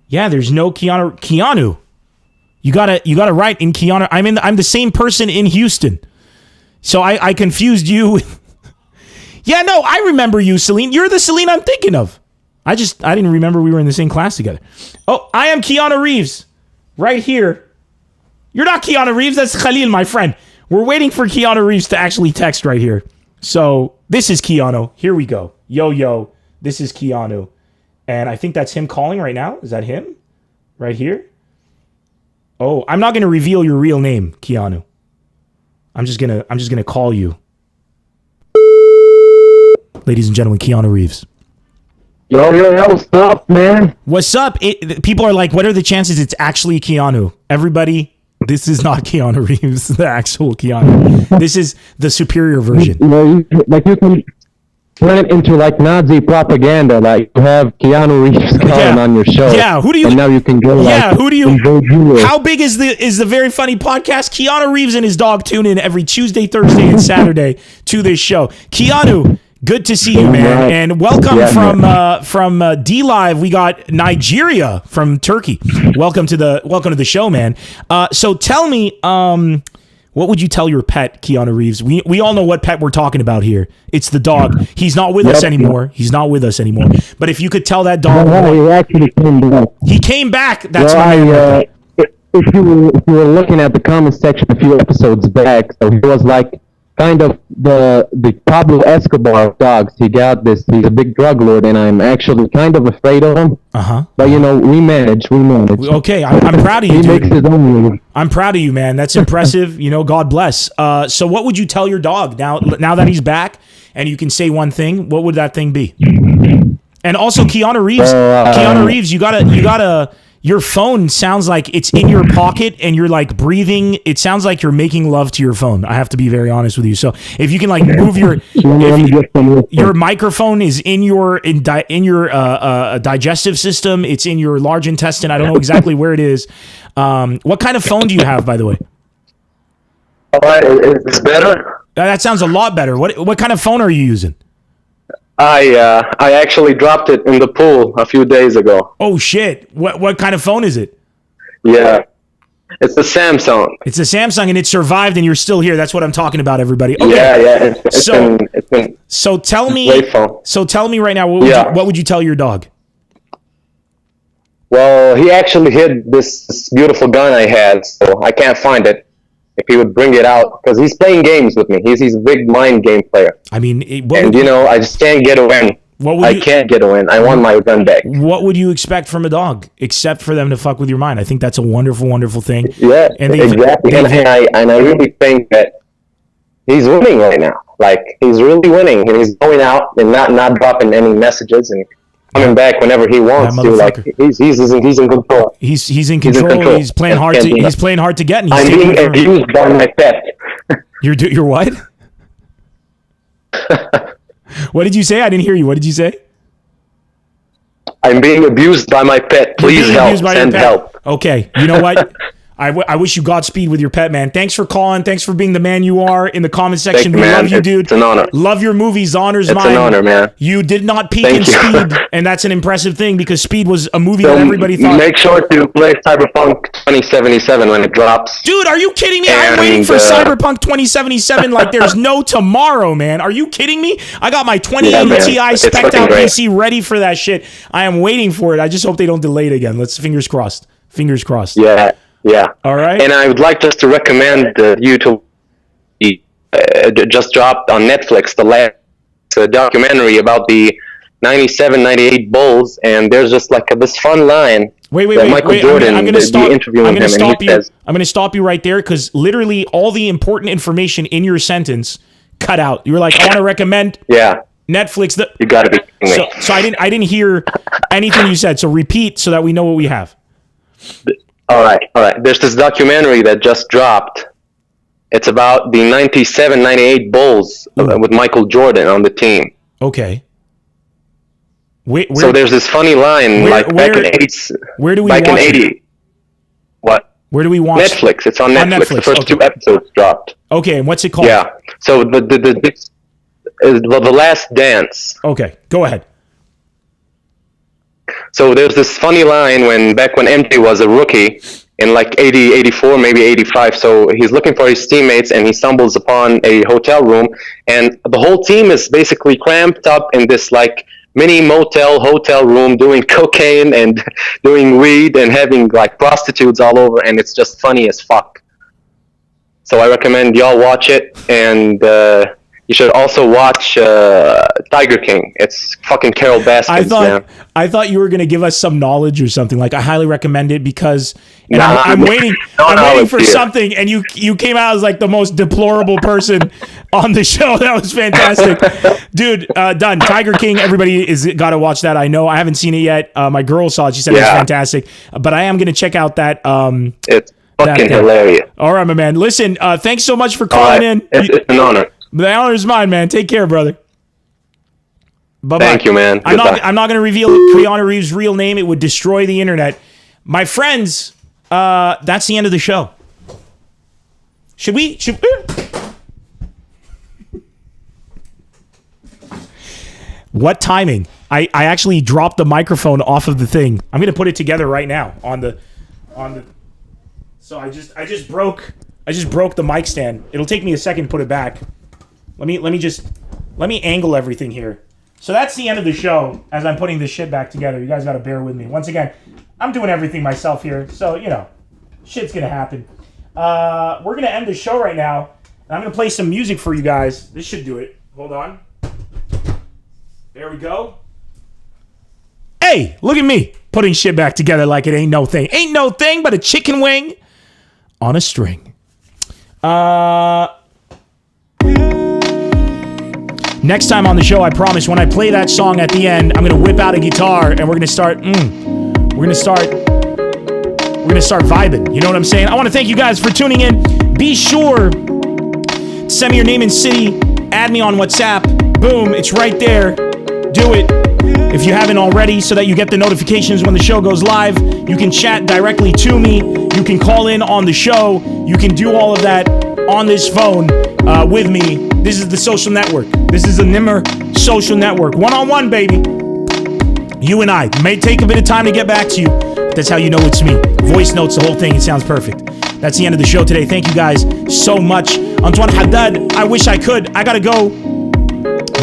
Yeah, there's no Keanu. You gotta write in Keanu. I'm the same person in Houston. So I confused you with... Yeah, no, I remember you, Celine. You're the Celine I'm thinking of. I didn't remember we were in the same class together. Oh, I am Keanu Reeves. Right here. You're not Keanu Reeves, that's Khalil, my friend. We're waiting for Keanu Reeves to actually text right here. So, this is Keanu. Here we go. Yo, this is Keanu. And I think that's him calling right now. Is that him? Right here? Oh, I'm not going to reveal your real name, Keanu. I'm just going to call you. Ladies and gentlemen, Keanu Reeves. Yo, what's up, man? What's up? People are like, what are the chances it's actually Keanu? Everybody, this is not Keanu Reeves, the actual Keanu. This is the superior version. You can turn it into like Nazi propaganda. Like you have Keanu Reeves calling on your show. Yeah, who do you? And now you can go. Yeah, who do you? How big is the Very Funny Podcast? Keanu Reeves and his dog tune in every Tuesday, Thursday, and Saturday to this show. Keanu. Good to see you, man, and welcome from D Live. We got Nigeria from Turkey. Welcome to the show, man. So tell me, what would you tell your pet, Keanu Reeves? We all know what pet we're talking about here. It's the dog. He's not with us anymore. He's not with us anymore. But if you could tell that dog, he actually came back. He came back. That's if you were looking at the comment section a few episodes back, so he was like kind of the Pablo Escobar of dogs. He's a big drug lord, and I'm actually kind of afraid of him. But we manage. Okay, I'm proud of you, He dude. makes his own rules. I'm proud of you, man. That's impressive. God bless. So what would you tell your dog now that he's back and you can say one thing? What would that thing be? And also Keanu Reeves, you gotta your phone sounds like it's in your pocket and you're like breathing. It sounds like you're making love to your phone. I have to be very honest with you. So if you can like move your microphone is in your digestive system. It's in your large intestine. I don't know exactly where it is. What kind of phone do you have, by the way? It's better. That sounds a lot better. What kind of phone are you using? I actually dropped it in the pool a few days ago. Oh shit! What kind of phone is it? Yeah, it's a Samsung. It's a Samsung, and it survived, and you're still here. That's what I'm talking about, everybody. Okay. Yeah. So tell me. Great phone. So tell me right now, what would you tell your dog? Well, he actually hid this beautiful gun I had, so I can't find it. If he would bring it out, because he's playing games with me. He's a big mind game player. I mean, I just can't get a win. Can't get a win. I want my gun back. What would you expect from a dog, except for them to fuck with your mind? I think that's a wonderful, wonderful thing. Yeah, exactly. And I really think that he's winning right now. Like, he's really winning, and he's going out and not dropping any messages and coming back whenever he wants to. Like, he's in control. He's in control. He's playing hard to. He's playing hard to get. And I'm being abused by my pet. You're what? What did you say? I didn't hear you. What did you say? I'm being abused by my pet. Please help. Send help. Okay. You know what? I wish you Godspeed with your pet, man. Thanks for calling. Thanks for being the man you are in the comment section. We love you, dude. It's an honor. Love your movies. The honor's mine. It's an honor, man. You did not peak in Speed, and that's an impressive thing because Speed was a movie that everybody thought. Make sure to play Cyberpunk 2077 when it drops. Dude, are you kidding me? I'm waiting for Cyberpunk 2077 like there's no tomorrow, man. Are you kidding me? I got my 2080 Ti spec'd out PC ready for that shit. I am waiting for it. I just hope they don't delay it again. Fingers crossed. Fingers crossed. Yeah. All right. And I would like just to recommend you to just dropped on Netflix the last documentary about the 97, 98 Bulls, and there's just like this fun line. Wait. Michael Jordan, I'm going to stop. interviewing him, and he says, I'm going to stop you right there because literally all the important information in your sentence cut out. You were like, I want to recommend Netflix. You got to be kidding me. So I didn't hear anything you said. So repeat so that we know what we have. All right. There's this documentary that just dropped. It's about the 97, 98 Bulls with Michael Jordan on the team. Okay. So there's this funny line back in 80s. Where do we watch it? What? Where do we watch Netflix. It's on Netflix. The first 2 episodes dropped. Okay, and what's it called? Yeah. So this is The Last Dance. Okay, go ahead. So there's this funny line back when MJ was a rookie in like 80, 84, maybe 85. So he's looking for his teammates and he stumbles upon a hotel room, and the whole team is basically cramped up in this like mini hotel room doing cocaine and doing weed and having like prostitutes all over, and it's just funny as fuck. So I recommend y'all watch it, and you should also watch Tiger King. It's fucking Carol Baskins, man. I thought you were going to give us some knowledge or something. Like, I highly recommend it because I'm waiting. I'm waiting for something, and you came out as like the most deplorable person on the show. That was fantastic, dude. Done. Tiger King. Everybody is got to watch that. I know. I haven't seen it yet. My girl saw it. She said it was fantastic. But I am going to check out that. It's fucking hilarious. All right, my man. Listen. Thanks so much for calling in. It's an honor. The honor is mine, man. Take care, brother. Bye-bye. Thank you, man. I'm not going to reveal Keanu Reeves' real name. It would destroy the internet. My friends, that's the end of the show. Should we? What timing? I actually dropped the microphone off of the thing. I'm going to put it together right now on the. So I just broke the mic stand. It'll take me a second to put it back. Let me angle everything here. So that's the end of the show as I'm putting this shit back together. You guys got to bear with me. Once again, I'm doing everything myself here. So, shit's going to happen. We're going to end the show right now. And I'm going to play some music for you guys. This should do it. Hold on. There we go. Hey, look at me putting shit back together like it ain't no thing. Ain't no thing but a chicken wing on a string. Next time on the show, I promise, when I play that song at the end, I'm gonna whip out a guitar and we're gonna start vibing. You know what I'm saying? I want to thank you guys for tuning in. Be sure to send me your name and city. Add me on WhatsApp. Boom, it's right there. Do it if you haven't already, so that you get the notifications when the show goes live. You can chat directly to me. You can call in on the show. You can do all of that on this phone with me. This is the social network. This is the Nemr social network. One-on-one, baby. You and I. It may take a bit of time to get back to you, but that's how you know it's me. Voice notes, the whole thing. It sounds perfect. That's the end of the show today. Thank you guys so much. Antoine Haddad, I wish I could. I got to go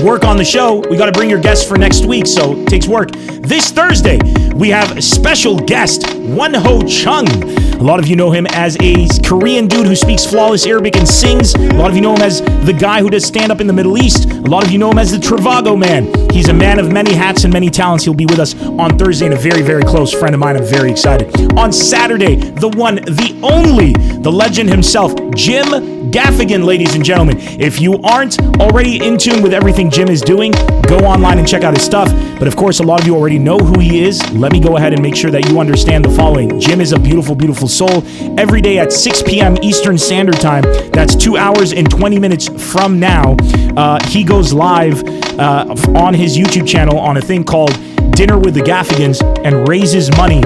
work on the show. We got to bring your guests for next week, so it takes work. This Thursday, we have a special guest, Wonho Chung. A lot of you know him as a Korean dude who speaks flawless Arabic and sings. A lot of you know him as the guy who does stand-up in the Middle East. A lot of you know him as the Trivago Man. He's a man of many hats and many talents. He'll be with us on Thursday, and a very, very close friend of mine. I'm very excited. On Saturday, the one, the only, the legend himself, Jim Gaffigan, ladies and gentlemen. If you aren't already in tune with everything Jim is doing, go online and check out his stuff. But of course, a lot of you already know who he is. Let me go ahead and make sure that you understand the following. Jim is a beautiful, beautiful soul. Every day at 6 p.m. Eastern Standard Time, that's 2 hours and 20 minutes from now, he goes live on his YouTube channel on a thing called Dinner with the Gaffigans and raises money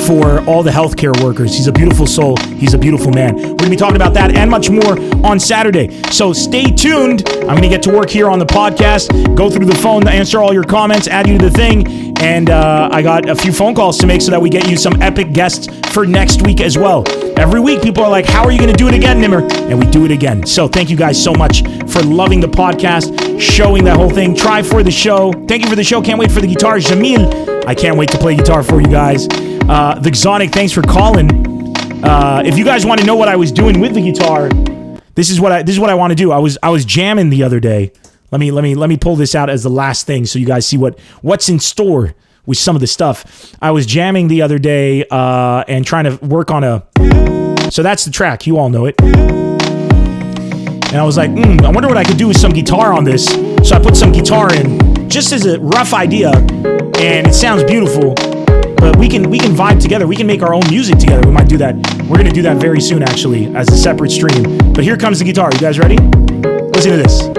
for all the healthcare workers. He's a beautiful soul. He's a beautiful man. We're going to be talking about that and much more on Saturday. So stay tuned. I'm going to get to work here on the podcast, go through the phone, answer all your comments, add you to the thing. And I got a few phone calls to make so that we get you some epic guests for next week as well. Every week, people are like, how are you going to do it again, Nemr? And we do it again. So thank you guys so much for loving the podcast, showing that whole thing. Try for the show. Thank you for the show. Can't wait for the guitar. Jamil, I can't wait to play guitar for you guys. The Exotic, thanks for calling. If you guys want to know what I was doing with the guitar, this is what I want to do. I was jamming the other day. Let me pull this out as the last thing so you guys see what's in store with some of the stuff. I was jamming the other day and trying to work on so that's the track. You all know it. And I was like, I wonder what I could do with some guitar on this. So I put some guitar in just as a rough idea, and it sounds beautiful. But we can vibe together. We can make our own music together. We might do that. We're going to do that very soon, actually, as a separate stream. But here comes the guitar. You guys ready? Listen to this.